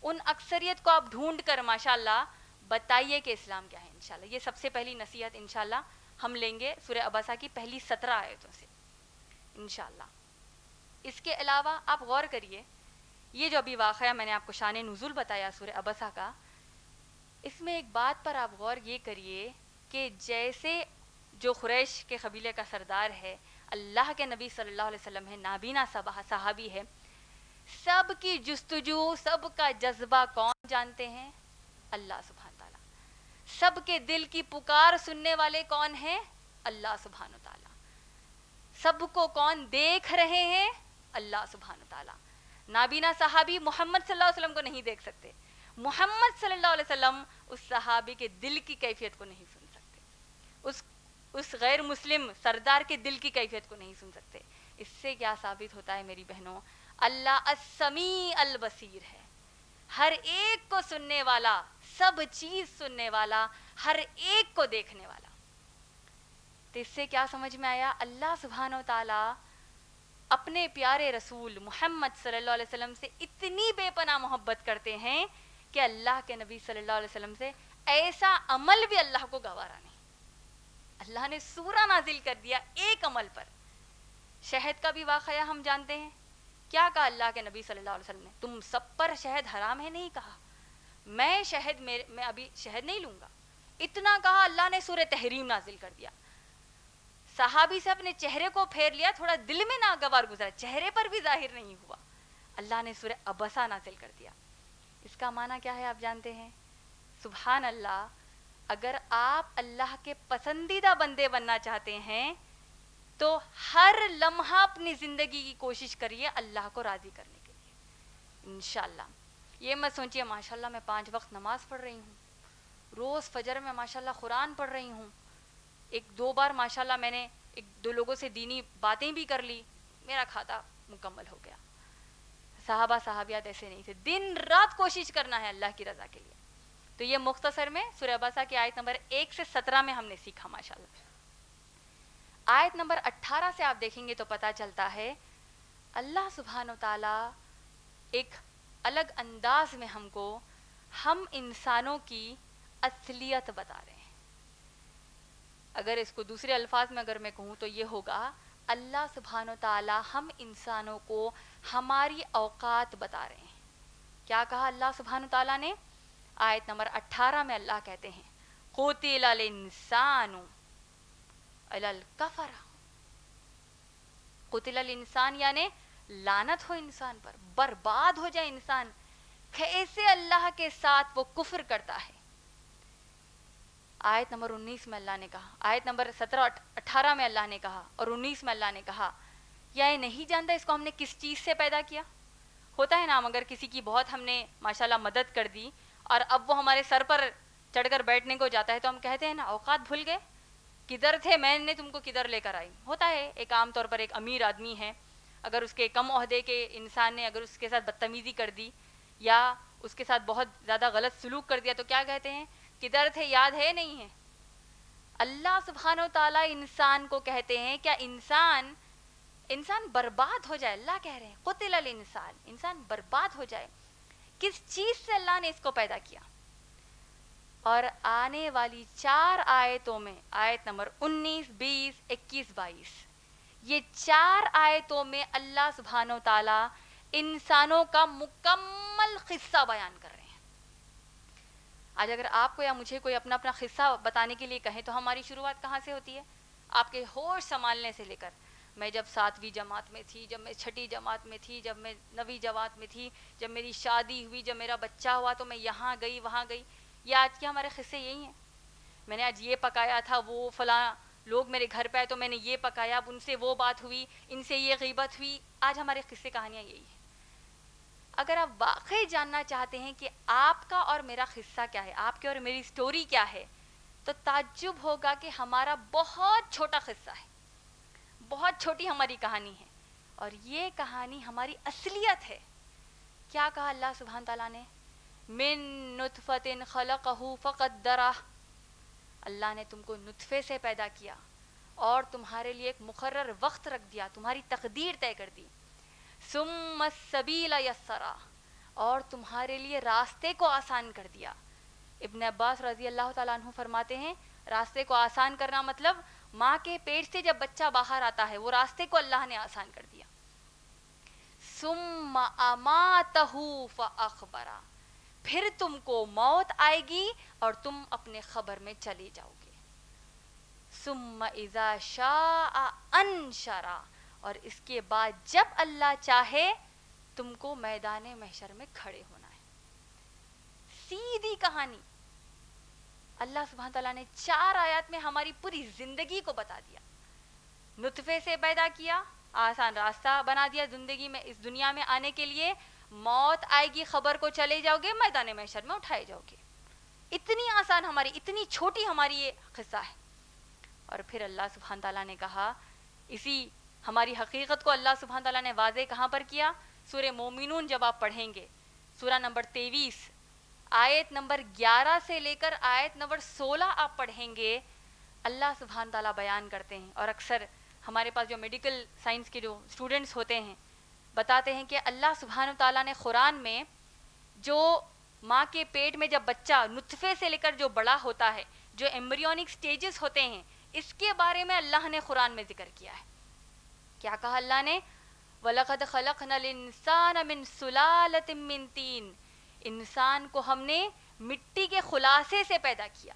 ان اکثریت کو آپ ڈھونڈ کر ماشاءاللہ بتائیے کہ اسلام کیا ہے. انشاءاللہ یہ سب سے پہلی نصیحت انشاءاللہ ہم لیں گے سورہ عبسہ کی پہلی 17 آیتوں سے انشاءاللہ. اس کے علاوہ آپ غور کریے، یہ جو ابھی واقعہ میں نے آپ کو شان نزول بتایا سورہ عبسہ کا، اس میں ایک بات پر آپ غور یہ کریے کہ جیسے جو قریش کے قبیلے کا سردار ہے، اللہ کے نبی صلی اللہ علیہ وسلم ہے، نابینا صحابی ہے، سب کی جستجو، سب کا جذبہ کون جانتے ہیں؟ اللہ سبحانہ تعالیٰ. سب کے دل کی پکار سننے والے کون ہیں؟ اللہ سبحانہ تعالیٰ. سب کو کون دیکھ رہے ہیں؟ اللہ سبحانہ تعالیٰ. نابینا صحابی محمد صلی اللہ علیہ وسلم کو نہیں دیکھ سکتے، محمد صلی اللہ علیہ وسلم اس صحابی کے دل کی کیفیت کو نہیں سن سکتے، اس غیر مسلم سردار کے دل کی کیفیت کو نہیں سن سکتے. اس سے کیا ثابت ہوتا ہے میری بہنوں؟ اللہ السمیع البصیر ہے، ہر ایک کو سننے والا، سب چیز سننے والا، ہر ایک کو دیکھنے والا. تو اس سے کیا سمجھ میں آیا؟ اللہ سبحانہ و تعالیٰ اپنے پیارے رسول محمد صلی اللہ علیہ وسلم سے اتنی بے پناہ محبت کرتے ہیں کہ اللہ کے نبی صلی اللہ علیہ وسلم سے ایسا عمل بھی اللہ کو گوارا نہیں. اللہ نے سورہ نازل کر دیا ایک عمل پر. شہد کا بھی واقعہ ہم جانتے ہیں، کیا کہا اللہ کے نبی صلی اللہ علیہ وسلم نے؟ تم سب پر شہد حرام ہے، نہیں کہا. میں ابھی شہد نہیں لوں گا، اتنا کہا. اللہ نے سورہ تحریم نازل کر دیا. صحابی سے اپنے چہرے کو پھیر لیا، تھوڑا دل میں ناگوار گزرا، چہرے پر بھی ظاہر نہیں ہوا. اللہ نے سورہ عبسہ نازل کر دیا. اس کا معنی کیا ہے آپ جانتے ہیں؟ سبحان اللہ، اگر آپ اللہ کے پسندیدہ بندے بننا چاہتے ہیں تو ہر لمحہ اپنی زندگی کی کوشش کریے اللہ کو راضی کرنے کے لیے انشاءاللہ. یہ مت سوچیے ماشاءاللہ میں 5 وقت نماز پڑھ رہی ہوں، روز فجر میں ماشاءاللہ قرآن پڑھ رہی ہوں، 1-2 بار ماشاءاللہ میں نے 1-2 لوگوں سے دینی باتیں بھی کر لی، میرا کھاتا مکمل ہو گیا. صحابہ صحابیات ایسے نہیں تھے، دن رات کوشش کرنا ہے اللہ کی رضا کے لیے. تو یہ مختصر میں سورہ عبسہ کی آیت نمبر 1 سے 17 میں ہم نے سیکھا ماشاءاللہ. آیت نمبر 18 سے آپ دیکھیں گے تو پتہ چلتا ہے اللہ سبحانہ و تعالیٰ ایک الگ انداز میں ہم انسانوں کی اصلیت بتا رہے ہیں. اگر اس کو دوسرے الفاظ میں اگر میں کہوں تو یہ ہوگا، اللہ سبحانہ و تعالیٰ ہم انسانوں کو ہماری اوقات بتا رہے ہیں. کیا کہا اللہ سبحانہ و تعالیٰ نے؟ آیت نمبر 18 میں اللہ کہتے ہیں قُتِلَ الْإِنسَانُ عَلَى الْكَفَرَةِ. قتل الانسان یعنی لعنت ہو انسان پر، برباد ہو جائے انسان. کیسے اللہ کے ساتھ وہ کفر کرتا ہے. آیت نمبر 19 میں اللہ نے کہا، آیت نمبر 17-18 میں اللہ نے کہا اور 19 میں اللہ نے کہا، یا یہ نہیں جانتا اس کو ہم نے کس چیز سے پیدا کیا. ہوتا ہے نا، اگر کسی کی بہت ہم نے ماشاءاللہ مدد کر دی اور اب وہ ہمارے سر پر چڑھ کر بیٹھنے کو جاتا ہے تو ہم کہتے ہیں نا اوقات بھول گئے، کدھر تھے، میں نے تم کو کدھر لے کر آئی. ہوتا ہے ایک عام طور پر ایک امیر آدمی ہے، اگر اس کے کم عہدے کے انسان نے اگر اس کے ساتھ بدتمیزی کر دی یا اس کے ساتھ بہت زیادہ غلط سلوک کر دیا تو کیا کہتے ہیں؟ کدھر تھے، یاد ہے نہیں ہے. اللہ سبحانہ و تعالیٰ انسان کو کہتے ہیں کیا انسان برباد ہو جائے. اللہ کہہ رہے ہیں قتل الانسان، انسان برباد ہو جائے. کس چیز سے اللہ نے اس کو پیدا کیا؟ اور آنے والی 4 آیتوں میں، آیت نمبر 19، 20، 21، 22، یہ 4 آیتوں میں اللہ سبحانہ و تعالیٰ انسانوں کا مکمل قصہ بیان کر رہے ہیں. آج اگر آپ کو یا مجھے کوئی اپنا قصہ بتانے کے لیے کہیں تو ہماری شروعات کہاں سے ہوتی ہے؟ آپ کے ہوش سنبھالنے سے لے کر، میں جب 7ویں جماعت میں تھی، جب میں 6ٹھی جماعت میں تھی، جب میں 9ویں جماعت میں تھی، جب میری شادی ہوئی، جب میرا بچہ ہوا تو میں یہاں گئی وہاں گئی. یہ آج کے ہمارے قصے یہی ہیں. میں نے آج یہ پکایا تھا، وہ فلاں لوگ میرے گھر پہ آئے تو میں نے یہ پکایا، اب ان سے وہ بات ہوئی، ان سے یہ غیبت ہوئی. آج ہمارے قصے کہانیاں یہی ہیں. اگر آپ واقعی جاننا چاہتے ہیں کہ آپ کا اور میرا قصہ کیا ہے، آپ کے اور میری سٹوری کیا ہے، تو تعجب ہوگا کہ ہمارا بہت چھوٹا قصہ ہے، بہت چھوٹی ہماری کہانی ہے. اور یہ کہانی ہماری اصلیت ہے. کیا کہا اللہ سبحانہ تعالیٰ نے؟ من نطفۃ خلقہ فقدرہ. اللہ نے تم کو نطفے سے پیدا کیا اور تمہارے لیے ایک مقرر وقت رکھ دیا, تمہاری تقدیر طے کر دی. ثم السبیل یسرا, اور تمہارے لیے راستے کو آسان کر دیا. ابن عباس رضی اللہ تعالیٰ عنہ فرماتے ہیں راستے کو آسان کرنا مطلب ماں کے پیٹ سے جب بچہ باہر آتا ہے وہ راستے کو اللہ نے آسان کر دیا. ثم اماتہ فاخبرہ, پھر تم کو موت آئے گی اور تم اپنے خبر میں چلے جاؤ گے. ثم اذا شاء انشرا, اور اس کے بعد جب اللہ چاہے تم کو میدان محشر میں کھڑے ہونا ہے. سیدھی کہانی. اللہ سبحانہ تعالیٰ نے 4 آیات میں ہماری پوری زندگی کو بتا دیا. نطفے سے پیدا کیا, آسان راستہ بنا دیا زندگی میں, اس دنیا میں آنے کے لیے. موت آئے گی, خبر کو چلے جاؤ گے, میدان محشر میں اٹھائے جاؤ گے. اتنی آسان ہماری, اتنی چھوٹی ہماری یہ قصہ ہے. اور پھر اللہ سبحانہ تعالیٰ نے کہا, اسی ہماری حقیقت کو اللہ سبحانہ تعالیٰ نے واضح کہاں پر کیا؟ سورہ مومنون جب آپ پڑھیں گے, سورہ نمبر 23 آیت نمبر 11 سے لے کر آیت نمبر 16 آپ پڑھیں گے, اللہ سبحانہ تعالیٰ بیان کرتے ہیں. اور اکثر ہمارے پاس جو میڈیکل سائنس کے جو اسٹوڈنٹس ہوتے ہیں بتاتے ہیں کہ اللہ سبحانہ تعالیٰ نے قرآن میں جو ماں کے پیٹ میں جب بچہ نطفے سے لے کر جو بڑا ہوتا ہے, جو ایمبریونک سٹیجز ہوتے ہیں, اس کے بارے میں اللہ نے قرآن میں ذکر کیا ہے. کیا کہا اللہ نے؟ وَلَقَدْ خَلَقْنَا الْإِنسَانَ مِنْ سُلَالَةٍ مِّن طِينٍ, انسان کو ہم نے مٹی کے خلاصے سے پیدا کیا.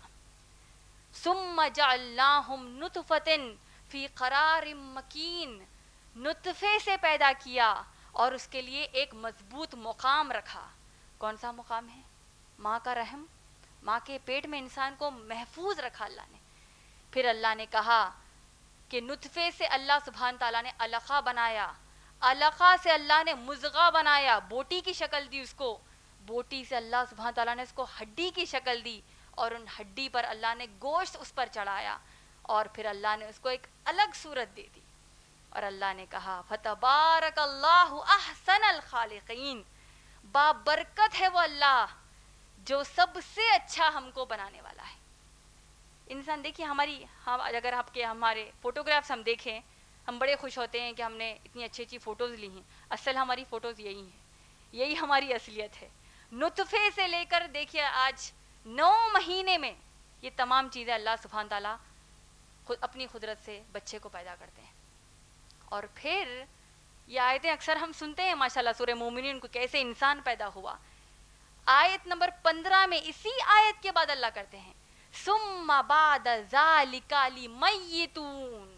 ثُمَّ جَعَلْنَاهُمْ نُطْفَةً فِي قَرَارٍ مَّكِينٍ, نطفے سے پیدا کیا اور اس کے لیے ایک مضبوط مقام رکھا. کون سا مقام ہے؟ ماں کا رحم, ماں کے پیٹ میں انسان کو محفوظ رکھا اللہ نے. پھر اللہ نے کہا کہ نطفے سے اللہ سبحانہ تعالیٰ نے علقہ بنایا, علقہ سے اللہ نے مضغہ بنایا, بوٹی کی شکل دی اس کو, بوٹی سے اللہ سبحانہ تعالیٰ نے اس کو ہڈی کی شکل دی, اور ان ہڈی پر اللہ نے گوشت اس پر چڑھایا, اور پھر اللہ نے اس کو ایک الگ صورت دے دی. اور اللہ نے کہا فتبارک اللہ احسن الخالقین, بابرکت ہے وہ اللہ جو سب سے اچھا ہم کو بنانے والا ہے. انسان دیکھیے ہماری, اگر آپ کے ہمارے فوٹوگرافس ہم دیکھیں, ہم بڑے خوش ہوتے ہیں کہ ہم نے اتنی اچھی اچھی فوٹوز لی ہیں. اصل ہماری فوٹوز یہی ہیں, یہی ہماری اصلیت ہے. نطفے سے لے کر دیکھیے آج 9 مہینے میں یہ تمام چیزیں اللہ سبحانہ تعالیٰ خود اپنی قدرت سے بچے کو پیدا کرتے ہیں. اور پھر یہ آیتیں اکثر ہم سنتے ہیں ماشاءاللہ سورہ مومنین کو کیسے انسان پیدا ہوا. آیت نمبر 15 میں اسی آیت کے بعد اللہ کرتے ہیں ثم بعد ذالک لمیتون,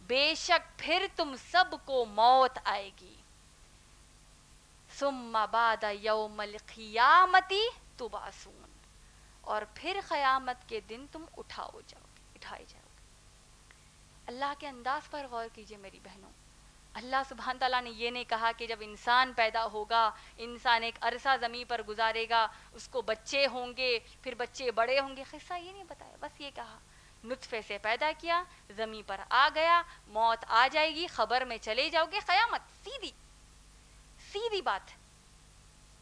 بے شک پھر تم سب کو موت آئے گی. ثم بعد یوم القیامت تبعثون, اور پھر قیامت کے دن تم اٹھائے جاؤ گے. اللہ کے انداز پر غور کیجئے میری بہنوں. اللہ سبحانہ تعالیٰ نے یہ نہیں کہا کہ جب انسان پیدا ہوگا, انسان ایک عرصہ زمین پر گزارے گا, اس کو بچے ہوں گے, پھر بچے بڑے ہوں گے. قصہ یہ نہیں بتایا, بس یہ کہا نطفے سے پیدا کیا, زمین پر آ گیا, موت آ جائے گی, خبر میں چلے جاؤ گے, قیامت. سیدھی بات.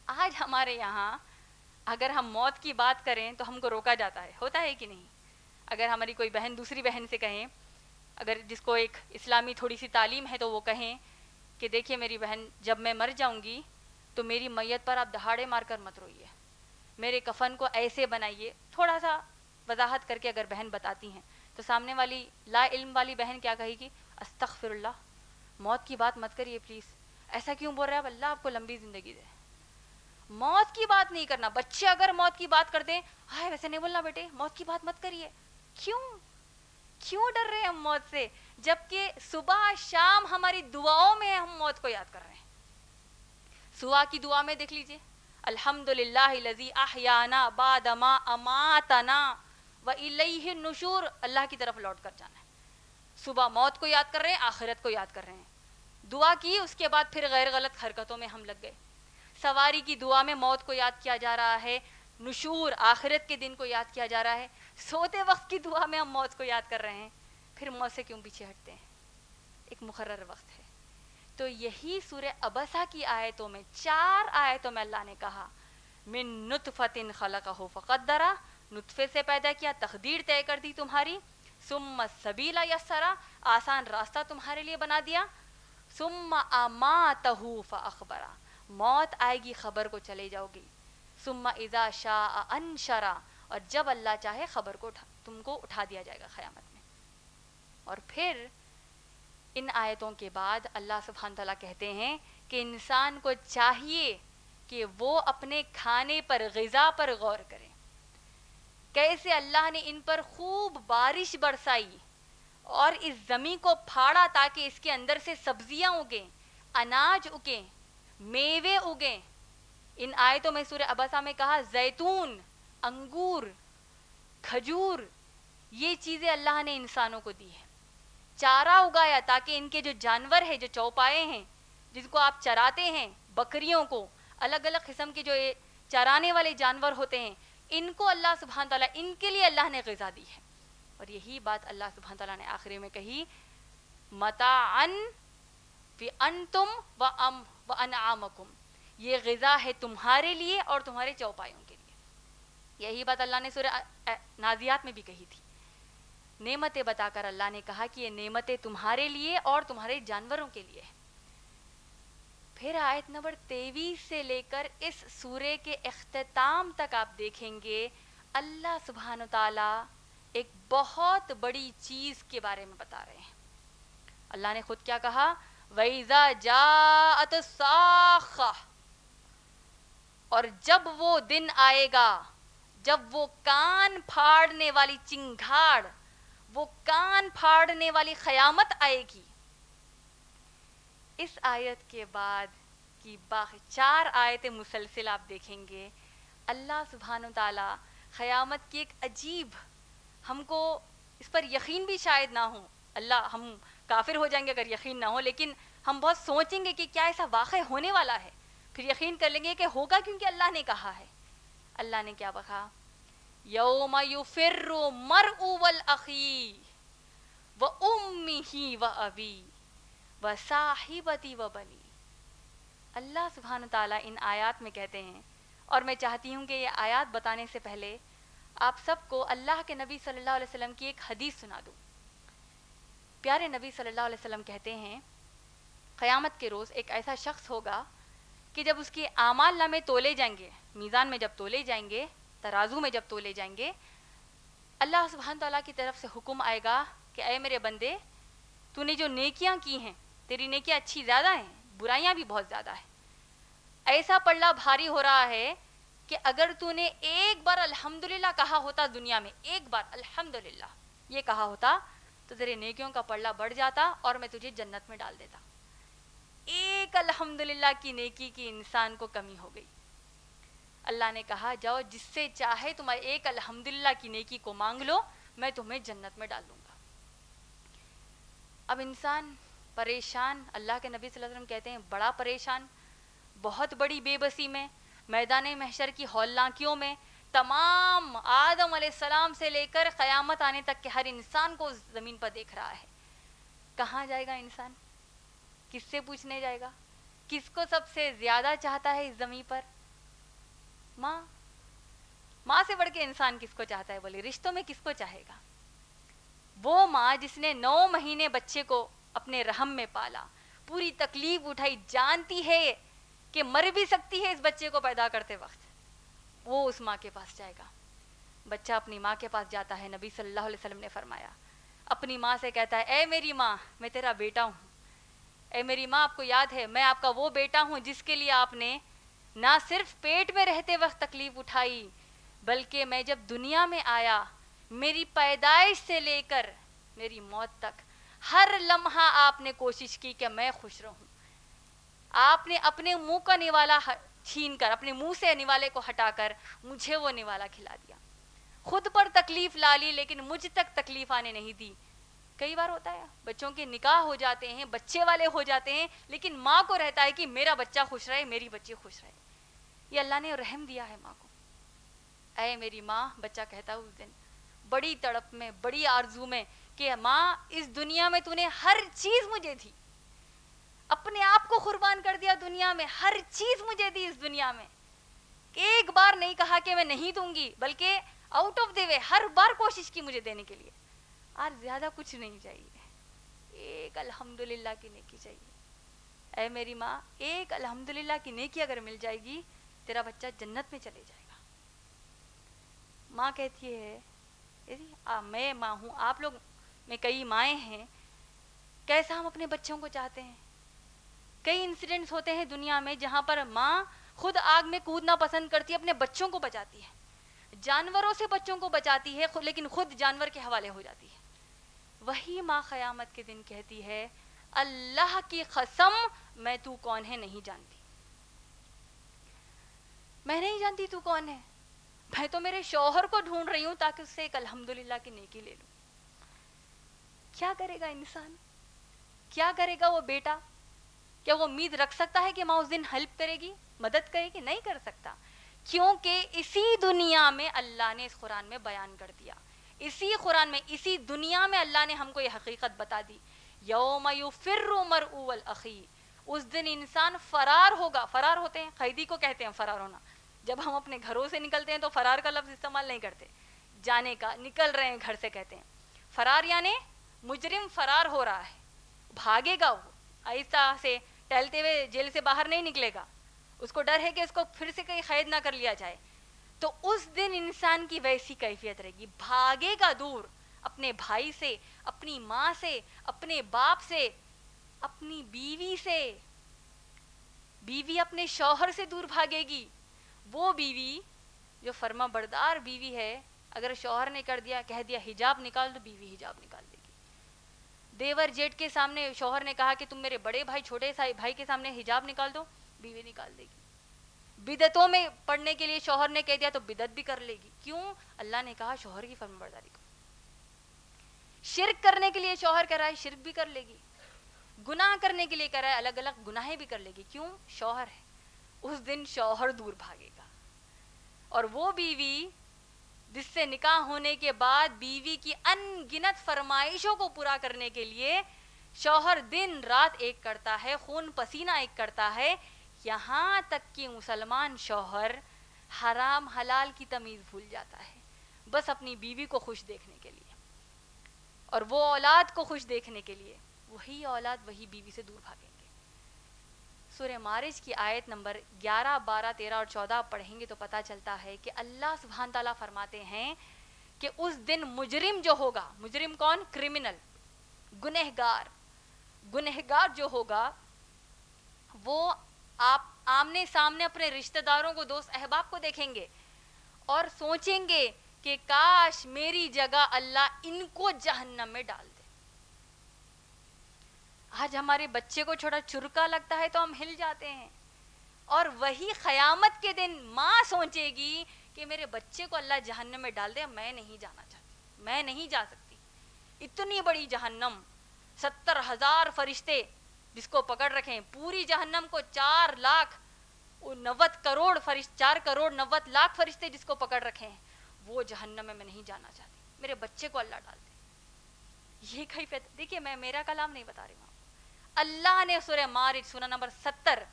آج ہمارے یہاں اگر ہم موت کی بات کریں تو ہم کو روکا جاتا ہے, ہوتا ہے کہ نہیں؟ اگر ہماری کوئی بہن دوسری بہن سے کہیں, اگر جس کو ایک اسلامی تھوڑی سی تعلیم ہے تو وہ کہیں کہ دیکھیے میری بہن جب میں مر جاؤں گی تو میری میت پر آپ دہاڑے مار کر مت روئیے, میرے کفن کو ایسے بنائیے. تھوڑا سا وضاحت کر کے اگر بہن بتاتی ہیں تو سامنے والی لا علم والی بہن کیا کہے گی؟ استغفر اللہ, موت کی بات مت کریے پلیز. ایسا کیوں بول رہے ہیں؟ اب اللہ آپ کو لمبی زندگی دے. موت کی بات نہیں کرنا. بچے اگر موت کی بات کرتے ہیں, ہائے ویسے نہیں بولنا بیٹے, موت کی بات مت کریے. کیوں ڈر رہے ہیں ہم موت سے, جبکہ صبح شام ہماری دعاؤں میں ہم موت کو یاد کر رہے ہیں. صبح کی دعا میں دیکھ لیجئے, الحمدللہ الذی احیانا بعد ما اماتنا والیہ النشور, اللہ کی طرف لوٹ کر جانا ہے. صبح موت کو یاد کر رہے ہیں, آخرت کو یاد کر رہے ہیں. دعا کی, اس کے بعد پھر غیر غلط حرکتوں میں ہم لگ گئے. سواری کی دعا میں موت کو یاد کیا جا رہا ہے, نشور آخرت کے دن کو یاد کیا جا رہا ہے. سوتے وقت کی دعا میں ہم موت کو یاد کر رہے ہیں. پھر موت سے کیوں پیچھے ہٹتے ہیں؟ ایک مقرر وقت ہے, تو یہی سورہ ابسہ کی آیتوں میں 4 آیتوں میں اللہ نے کہا من نطفۃ خلقہ فقدرہ، نطفے سے پیدا کیا، تقدیر طے کر دی تمہاری، ثم السبیل یسرہ، آسان راستہ تمہارے لیے بنا دیا، ثم اماتہ فاخبرہ، موت آئے گی خبر کو چلے جاؤ گی، ثم اذا شاء انشرہ، اور جب اللہ چاہے خبر کو تم کو اٹھا دیا جائے گا قیامت میں۔ اور پھر ان آیتوں کے بعد اللہ سبحانہ تعالیٰ کہتے ہیں کہ انسان کو چاہیے کہ وہ اپنے کھانے پر، غذا پر غور کرے، کیسے اللہ نے ان پر خوب بارش برسائی اور اس زمین کو پھاڑا تاکہ اس کے اندر سے سبزیاں اگیں، اناج اگیں، میوے اگیں۔ ان آیتوں میں سورہ ابسہ میں کہا زیتون، انگور، کھجور، یہ چیزیں اللہ نے انسانوں کو دی ہے، چارہ اگایا تاکہ ان کے جو جانور ہیں، جو چوپائے ہیں جن کو آپ چراتے ہیں، بکریوں کو، الگ الگ قسم کے جو چرانے والے جانور ہوتے ہیں، ان کو اللہ سبحانہ تعالیٰ، ان کے لیے اللہ نے غذا دی ہے۔ اور یہی بات اللہ سبحانہ تعالیٰ نے آخری میں کہی متاعن فی انتم وانعامکم، یہ غذا ہے تمہارے لیے اور تمہارے چوپایوں کے لیے۔ یہی بات اللہ نے سورہ نازیات میں بھی کہی تھی، نعمتیں بتا کر اللہ نے کہا کہ یہ نعمتیں تمہارے لیے اور تمہارے جانوروں کے لیے ہے۔ پھر آیت نمبر 23 سے لے کر اس سورے کے اختتام تک آپ دیکھیں گے اللہ سبحانہ تعالیٰ ایک بہت بڑی چیز کے بارے میں بتا رہے ہیں۔ اللہ نے خود کیا کہا وَإِذَا جَاءَتِ الصَّاخَّةُ، اور جب وہ دن آئے گا، جب وہ کان پھاڑنے والی چنگھاڑ، وہ کان پھاڑنے والی قیامت آئے گی۔ اس آیت کے بعد کی باقی 4 آیتیں مسلسل آپ دیکھیں گے اللہ سبحانہ تعالیٰ قیامت کی ایک عجیب، ہم کو اس پر یقین بھی شاید نہ ہو، اللہ ہم کافر ہو جائیں گے اگر یقین نہ ہو، لیکن ہم بہت سوچیں گے کہ کیا ایسا واقع ہونے والا ہے، پھر یقین کر لیں گے کہ ہوگا کیونکہ اللہ نے کہا ہے۔ اللہ نے کیا کہا یوم یفر المرء والاخی وامہ وابی وصاحبتی وبنی۔ اللہ سبحانہ تعالیٰ ان آیات میں کہتے ہیں، اور میں چاہتی ہوں کہ یہ آیات بتانے سے پہلے آپ سب کو اللہ کے نبی صلی اللہ علیہ وسلم کی ایک حدیث سنا دوں۔ پیارے نبی صلی اللہ علیہ وسلم کہتے ہیں قیامت کے روز ایک ایسا شخص ہوگا کہ جب اس کے اعمال نامے تولے جائیں گے، میزان میں جب تولے جائیں گے، ترازو میں جب تولے جائیں گے، اللہ سبحانہ تعالیٰ کی طرف سے حکم آئے گا کہ اے میرے بندے، تو نے جو نیکیاں کی ہیں، تیری نیکیاں اچھی زیادہ ہیں، برائیاں بھی بہت زیادہ ہیں، ایسا پلڑا بھاری ہو رہا ہے کہ اگر تو نے ایک بار الحمدللہ کہا ہوتا، دنیا میں ایک بار الحمدللہ یہ کہا ہوتا تو تیرے نیکیوں کا پلڑا بڑھ جاتا اور میں تجھے جنت میں ڈال دیتا۔ ایک الحمدللہ کی نیکی کی انسان کو کمی ہو گئی۔ اللہ نے کہا جاؤ جس سے چاہے تمہارے ایک الحمدللہ کی نیکی کو مانگ لو، میں تمہیں جنت میں ڈال دوں گا۔ اب انسان پریشان، اللہ کے نبی صلی اللہ علیہ وسلم کہتے ہیں بڑا پریشان، بہت بڑی بے بسی میں، میدان محشر کی ہولناکیوں میں، تمام آدم علیہ السلام سے لے کر قیامت آنے تک کے ہر انسان کو زمین پر دیکھ رہا ہے۔ کہاں جائے گا انسان؟ کس سے پوچھنے جائے گا؟ کس کو سب سے زیادہ چاہتا ہے اس زمین پر؟ ماں۔ ماں سے بڑھ کے انسان کس کو چاہتا ہے؟ بولے رشتوں میں کس کو چاہے گا؟ وہ ماں جس نے 9 مہینے بچے کو اپنے رحم میں پالا، پوری تکلیف اٹھائی، جانتی ہے کہ مر بھی سکتی ہے اس بچے کو پیدا کرتے وقت، وہ اس ماں کے پاس جائے گا۔ بچہ اپنی ماں کے پاس جاتا ہے، نبی صلی اللہ علیہ وسلم نے فرمایا، اپنی ماں سے کہتا ہے اے میری ماں، میں تیرا بیٹا ہوں، اے میری ماں آپ کو یاد ہے میں آپ کا وہ بیٹا ہوں جس کے لیے آپ نے نہ صرف پیٹ میں رہتے وقت تکلیف اٹھائی، بلکہ میں جب دنیا میں آیا، میری پیدائش سے لے کر میری موت تک ہر لمحہ آپ نے کوشش کی کہ میں خوش رہوں۔ آپ نے اپنے منہ کا نوالا چھین کر، اپنے منہ سے نوالے کو ہٹا کر مجھے وہ نوالا کھلا دیا، خود پر تکلیف لا لی لیکن مجھ تک تکلیف آنے نہیں دی۔ کئی بار ہوتا ہے بچوں کے نکاح ہو جاتے ہیں، بچے والے ہو جاتے ہیں، لیکن ماں کو رہتا ہے کہ میرا بچہ خوش رہے، میری بچی خوش رہے۔ یہ اللہ نے رحم دیا ہے ماں کو۔ اے میری ماں، بچہ کہتا اس دن بڑی تڑپ میں، بڑی آرزو میں کہ ماں اس دنیا میں تو نے ہر چیز مجھے تھی، اپنے آپ کو قربان کر دیا دنیا میں, ہر چیز مجھے دی اس دنیا میں. ایک بار نہیں کہا کہ میں نہیں دوں گی, بلکہ آؤٹ آف دی وے ہر بار کوشش کی مجھے دینے کے لیے. آج زیادہ کچھ نہیں چاہیے, ایک الحمدللہ کی نیکی چاہیے. اے میری ماں, ایک الحمدللہ کی نیکی اگر مل جائے گی, تیرا بچہ جنت میں چلے جائے گا. ماں کہتی ہے میں ماں ہوں, آپ لوگ میں کئی مائیں ہیں, کیسا ہم اپنے بچوں کو چاہتے ہیں. کئی انسیڈنٹس ہوتے ہیں دنیا میں جہاں پر ماں خود آگ میں کودنا پسند کرتی ہے, اپنے بچوں کو بچاتی ہے, جانوروں سے بچوں کو بچاتی ہے, لیکن خود جانور کے حوالے ہو جاتی ہے. وہی ماں قیامت کے دن کہتی ہے, اللہ کی قسم میں تو کون ہے نہیں جانتی, میں نہیں جانتی تو کون ہے, میں تو میرے شوہر کو ڈھونڈ رہی ہوں تاکہ اس سے ایک الحمدللہ کی نیکی لے لوں. کیا کرے گا انسان, کیا کرے گا وہ بیٹا؟ کیا وہ امید رکھ سکتا ہے کہ ماں اس دن ہیلپ کرے گی, مدد کرے گی؟ نہیں کر سکتا, کیونکہ اسی دنیا میں اللہ نے اس قرآن میں بیان کر دیا, اسی قرآن میں اسی دنیا میں اللہ نے ہم کو یہ حقیقت بتا دی, یوم یفر المرء والاخی, اس دن انسان فرار ہوگا. فرار ہوتے ہیں, قیدی کو کہتے ہیں فرار ہونا. جب ہم اپنے گھروں سے نکلتے ہیں تو فرار کا لفظ استعمال نہیں کرتے, جانے کا, نکل رہے ہیں گھر سے کہتے ہیں. فرار یعنی مجرم فرار ہو رہا ہے, بھاگے گا, وہ آہستہ سے ٹہلتے ہوئے جیل سے باہر نہیں نکلے گا, اس کو ڈر ہے کہ اس کو پھر سے کہیں قید نہ کر لیا جائے. تو اس دن انسان کی ویسی کیفیت رہے گی, بھاگے گا دور اپنے بھائی سے, اپنی ماں سے, اپنے باپ سے, اپنی بیوی سے. بیوی اپنے شوہر سے دور بھاگے گی. وہ بیوی جو فرما بردار بیوی ہے, اگر شوہر نے کہہ دیا حجاب نکال, تو بیوی حجاب نکال دے گی. دیور جیٹ کے سامنے شوہر نے کہا کہ تم میرے بڑے بھائی چھوٹے بھائی کے سامنے حجاب نکال دو, بیوی نکال دے گی. بدعتوں میں پڑھنے کے لیے شوہر نے کہہ دیا تو بدعت بھی کر لے گی. کیوں؟ اللہ نے کہا شوہر کی فرمانبرداری کو. شرک کرنے کے لیے شوہر کہہ رہا ہے, شرک بھی کر لے گی. گناہ کرنے کے لیے کہہ رہا ہے, الگ الگ گناہیں بھی کر لے گی. کیوں؟ شوہر ہے. اس دن شوہر دور بھاگے گا. اور وہ بیوی جس سے نکاح ہونے کے بعد بیوی کی ان گنت فرمائشوں کو پورا کرنے کے لیے شوہر دن رات ایک کرتا ہے, خون پسینہ ایک کرتا ہے, یہاں تک کہ مسلمان شوہر حرام حلال کی تمیز بھول جاتا ہے, بس اپنی بیوی کو خوش دیکھنے کے لیے اور وہ اولاد کو خوش دیکھنے کے لیے. وہی اولاد وہی بیوی سے دور بھاگیں گے. سورہ معارج کی آیت نمبر 11, 12, 13 اور 14 پڑھیں گے تو پتہ چلتا ہے کہ اللہ سبحانہ تعالیٰ فرماتے ہیں کہ اس دن مجرم جو ہوگا, مجرم کون؟ کرمنل, گنہگار جو ہوگا, وہ آپ آمنے سامنے اپنے رشتہ داروں کو, دوست احباب کو دیکھیں گے اور سوچیں گے کہ کاش میری جگہ اللہ ان کو جہنم میں ڈال دے. آج ہمارے بچے کو چھوٹا چرکا لگتا ہے تو ہم ہل جاتے ہیں, اور وہی قیامت کے دن ماں سوچے گی کہ میرے بچے کو اللہ جہنم میں ڈال دے, میں نہیں جانا چاہتی, میں نہیں جا سکتی. اتنی بڑی جہنم, 70,000 فرشتے جس کو پکڑ رکھیں, پوری جہنم کو 4,90,00,000 فرشتے جس کو پکڑ رکھے ہیں, وہ جہنم میں نہیں جانا چاہتی, میرے بچے کو اللہ ڈال دے. یہ کیفیت دیکھیے, میں میرا کلام نہیں بتا رہی ہوں, اللہ نے سورہ معارج سورہ نمبر 70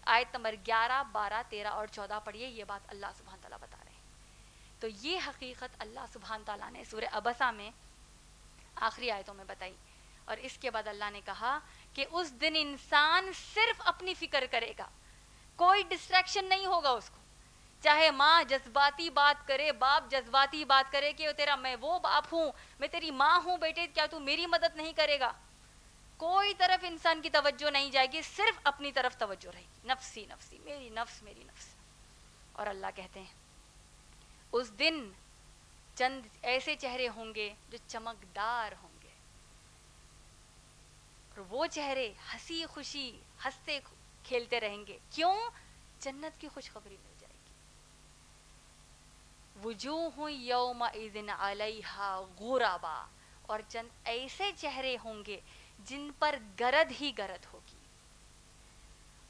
آیت نمبر 11, 12, 13 اور 14 پڑھیے, یہ بات اللہ سبحانہ تعالیٰ بتا رہے ہیں. تو یہ حقیقت اللہ سبحانہ تعالیٰ نے سورہ عبسہ میں آخری آیتوں میں بتائی. اور اس کے بعد اللہ نے کہا کہ اس دن انسان صرف اپنی فکر کرے گا, کوئی ڈسٹریکشن نہیں ہوگا اس کو. چاہے ماں جذباتی بات کرے, باپ جذباتی بات کرے کہ میں وہ باپ ہوں, میں تیری ماں ہوں بیٹے, کیا تو میری مدد نہیں کرے گا, کوئی طرف انسان کی توجہ نہیں جائے گی, صرف اپنی طرف توجہ رہے گی, نفسی نفسی, میری نفس میری نفس. اور اللہ کہتے ہیں اس دن چند ایسے چہرے ہوں گے جو چمکدار ہوں گے, اور وہ چہرے ہنسی خوشی ہنستے کھیلتے رہیں گے. کیوں؟ جنت کی خوشخبری مل جائے گی. وجوہ یومئذ علیہا غبرہ, اور چند ایسے چہرے ہوں گے جن پر گرد ہی گرد ہوگی.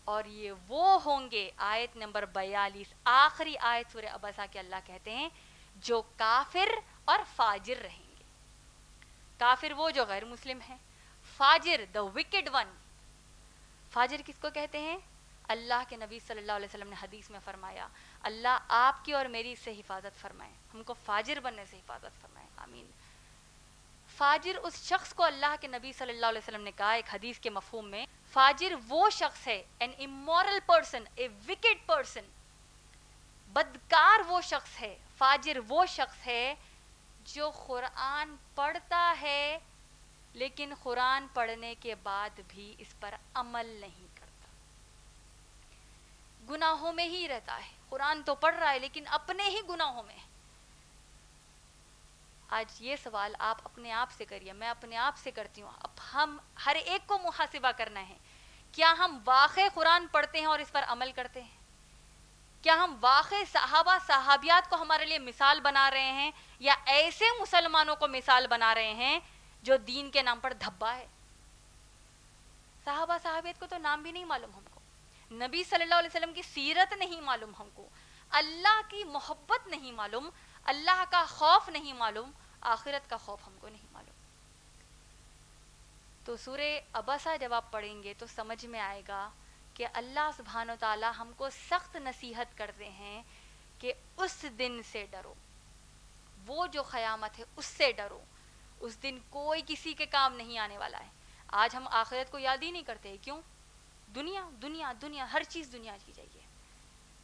اور یہ وہ ہوں گے, آیت نمبر 42 آخری آیت سورہ عبسہ کے اللہ کہتے ہیں, جو کافر اور فاجر رہیں گے. کافر وہ جو غیر مسلم ہیں, فاجر the wicked one, فاجر کس کو کہتے ہیں؟ اللہ کے نبی صلی اللہ علیہ وسلم نے حدیث میں فرمایا اللہ آپ کی اور میری سے حفاظت فرمائے، ہم کو فاجر بننے سے حفاظت فرمائے، آمین۔ فاجر اس شخص کو اللہ کے نبی صلی اللہ علیہ وسلم نے کہا ایک حدیث کے مفہوم میں، فاجر وہ شخص ہے، an immoral person, a wicked person، بدکار وہ شخص ہے، فاجر وہ شخص ہے جو قرآن پڑھتا ہے لیکن قرآن پڑھنے کے بعد بھی اس پر عمل نہیں کرتا، گناہوں میں ہی رہتا ہے، قرآن تو پڑھ رہا ہے لیکن اپنے ہی گناہوں میں۔ آج یہ سوال آپ اپنے آپ سے کریے، میں اپنے آپ سے کرتی ہوں، اب ہم ہر ایک کو محاسبہ کرنا ہے، کیا ہم واقعی قرآن پڑھتے ہیں اور اس پر عمل کرتے ہیں؟ کیا ہم واقعی صحابہ صحابیات کو ہمارے لیے مثال بنا رہے ہیں یا ایسے مسلمانوں کو مثال بنا رہے ہیں جو دین کے نام پر دھبا ہے؟ صحابہ صحابیات کو تو نام بھی نہیں معلوم ہم کو، نبی صلی اللہ علیہ وسلم کی سیرت نہیں معلوم ہم کو، اللہ کی محبت نہیں معلوم، اللہ کا خوف نہیں معلوم، آخرت کا خوف ہم کو نہیں معلوم۔ تو سورہ عبسہ جب آپ پڑھیں گے تو سمجھ میں آئے گا کہ اللہ سبحانہ و تعالی ہم کو سخت نصیحت کرتے ہیں کہ اس دن سے ڈرو، وہ جو قیامت ہے اس سے ڈرو، اس دن کوئی کسی کے کام نہیں آنے والا ہے۔ آج ہم آخرت کو یاد ہی نہیں کرتے، کیوں؟ دنیا دنیا دنیا، ہر چیز دنیا کی چاہیے۔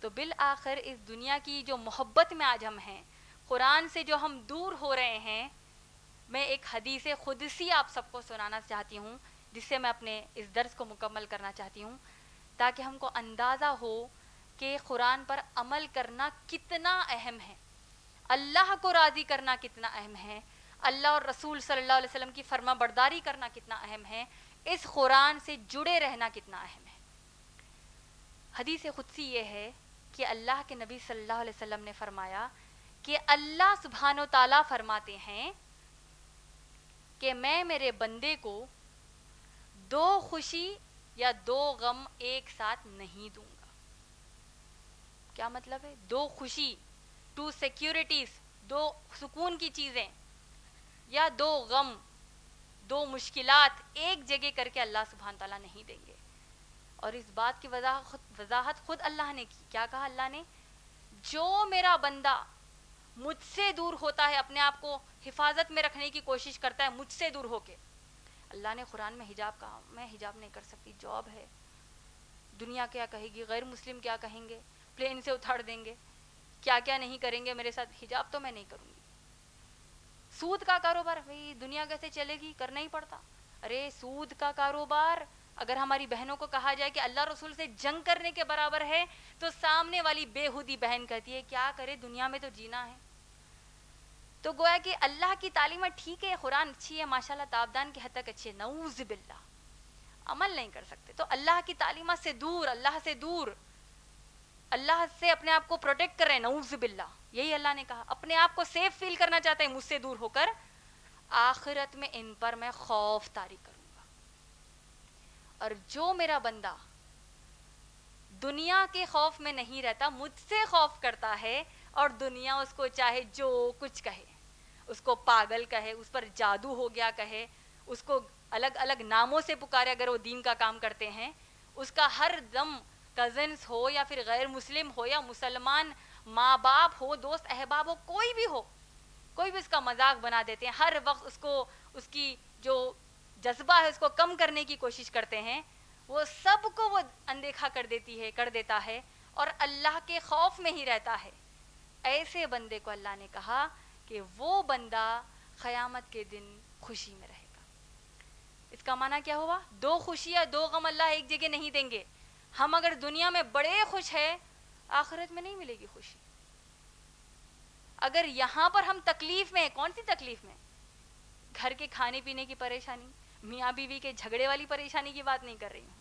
تو بالآخر اس دنیا کی جو محبت میں آج ہم ہیں، قرآن سے جو ہم دور ہو رہے ہیں، میں ایک حدیث قدسی آپ سب کو سنانا چاہتی ہوں جس سے میں اپنے اس درس کو مکمل کرنا چاہتی ہوں، تاکہ ہم کو اندازہ ہو کہ قرآن پر عمل کرنا کتنا اہم ہے، اللہ کو راضی کرنا کتنا اہم ہے، اللہ اور رسول صلی اللہ علیہ وسلم کی فرما برداری کرنا کتنا اہم ہے، اس قرآن سے جڑے رہنا کتنا اہم ہے۔ حدیث قدسی یہ ہے کہ اللہ کے نبی صلی اللہ علیہ وسلم نے فرمایا کہ اللہ سبحانہ و تعالیٰ فرماتے ہیں کہ میں میرے بندے کو دو خوشی یا دو غم ایک ساتھ نہیں دوں گا۔ کیا مطلب ہے؟ دو خوشی، ٹو سیکیورٹیز، دو سکون کی چیزیں، یا دو غم، دو مشکلات ایک جگہ کر کے اللہ سبحانہ تعالیٰ نہیں دیں گے۔ اور اس بات کی وضاحت خود اللہ نے کی، کیا کہا اللہ نے؟ جو میرا بندہ مجھ سے دور ہوتا ہے، اپنے آپ کو حفاظت میں رکھنے کی کوشش کرتا ہے مجھ سے دور ہو کے، اللہ نے قرآن میں حجاب کہا، میں حجاب نہیں کر سکتی، جاب ہے، دنیا کیا کہے گی، غیر مسلم کیا کہیں گے، پلین سے اتھاڑ دیں گے، کیا کیا نہیں کریں گے میرے ساتھ، حجاب تو میں نہیں کروں گی۔ سود کا کاروبار، بھئی دنیا کیسے چلے گی، کرنا ہی پڑتا۔ ارے سود کا کاروبار اگر ہماری بہنوں کو کہا جائے کہ اللہ رسول سے جنگ کرنے کے برابر ہے، تو سامنے والی بےہودی بہن کہتی ہے کیا کرے، دنیا میں تو جینا ہے۔ تو گویا کہ اللہ کی تعلیمات ٹھیک ہے، قرآن اچھی ہے ماشاءاللہ، تابدان کی حد تک اچھی ہے، نعوذ باللہ عمل نہیں کر سکتے، تو اللہ کی تعلیمات سے دور، اللہ سے دور، اللہ سے اپنے آپ کو پروٹیکٹ کر رہے ہیں، نعوذ باللہ، یہی اللہ نے کہا، اپنے آپ کو سیف فیل کرنا چاہتے ہیں مجھ سے دور ہو کر، آخرت میں ان پر میں خوف طاری کروں گا۔ اور جو میرا بندہ دنیا کے خوف میں نہیں رہتا، مجھ سے خوف کرتا ہے، اور دنیا اس کو چاہے جو کچھ کہے، اس کو پاگل کہے، اس پر جادو ہو گیا کہے، اس کو الگ الگ ناموں سے پکارے، اگر وہ دین کا کام کرتے ہیں، اس کا ہر دم کزنس ہو یا پھر غیر مسلم ہو یا مسلمان ماں باپ ہو، دوست احباب ہو، کوئی بھی ہو، کوئی بھی اس کا مذاق بنا دیتے ہیں، ہر وقت اس کو، اس کی جو جذبہ ہے اس کو کم کرنے کی کوشش کرتے ہیں، وہ سب کو وہ اندیکھا کر دیتا ہے اور اللہ کے خوف میں ہی رہتا ہے۔ ایسے بندے کو اللہ نے کہا کہ وہ بندہ قیامت کے دن خوشی میں رہے گا۔ اس کا معنی کیا ہوا؟ دو خوشی یا دو غم اللہ ایک جگہ نہیں دیں گے۔ ہم اگر دنیا میں بڑے خوش ہیں، آخرت میں نہیں ملے گی خوشی۔ اگر یہاں پر ہم تکلیف میں ہیں، کون سی تکلیف میں؟ گھر کے کھانے پینے کی پریشانی، میاں بیوی کے جھگڑے والی پریشانی کی بات نہیں کر رہی ہوں،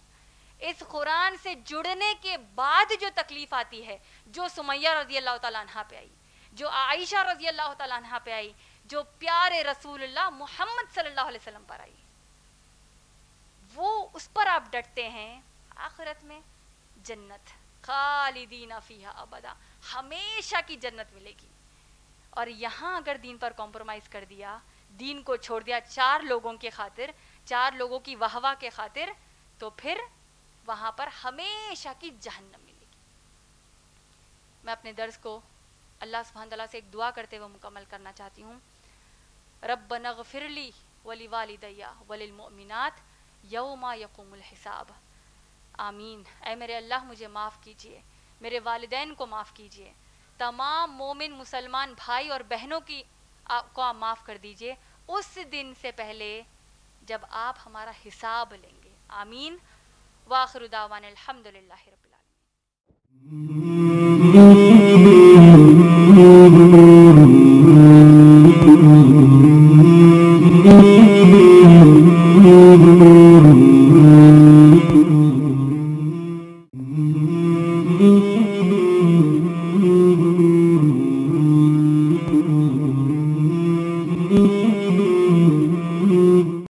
اس قرآن سے جڑنے کے بعد جو تکلیف آتی ہے، جو سمیہ رضی اللہ تعالیٰ عنہ پہ آئی، جو عائشہ رضی اللہ تعالیٰ عنہ پہ آئی، جو پیارے رسول اللہ محمد صلی اللہ علیہ وسلم پر آئی، وہ اس پر آپ ڈٹتے ہیں، آخرت میں جنت، خالدین فیہا ابدا، ہمیشہ کی جنت ملے گی۔ اور یہاں اگر دین پر کمپرومائز کر دیا، دین کو چھوڑ دیا چار لوگوں کے خاطر، چار لوگوں کی واہ واہ کے خاطر، تو پھر وہاں پر ہمیشہ کی جہنم ملے گی. میں اپنے درس کو اللہ سبحانہ تعالیٰ سے ایک دعا کرتے ہوئے مکمل کرنا چاہتی ہوں. ربنا اغفر لی ولوالدی وللمؤمنات یوم یقوم الحساب. آمین. اے میرے اللہ مجھے معاف کیجئے, میرے والدین کو معاف کیجئے, تمام مومن مسلمان بھائی اور بہنوں کو آپ معاف کر دیجئے اس دن سے پہلے جب آپ ہمارا حساب لیں گے. آمین. وآخر دعوانا الحمدللہ رب العالمین.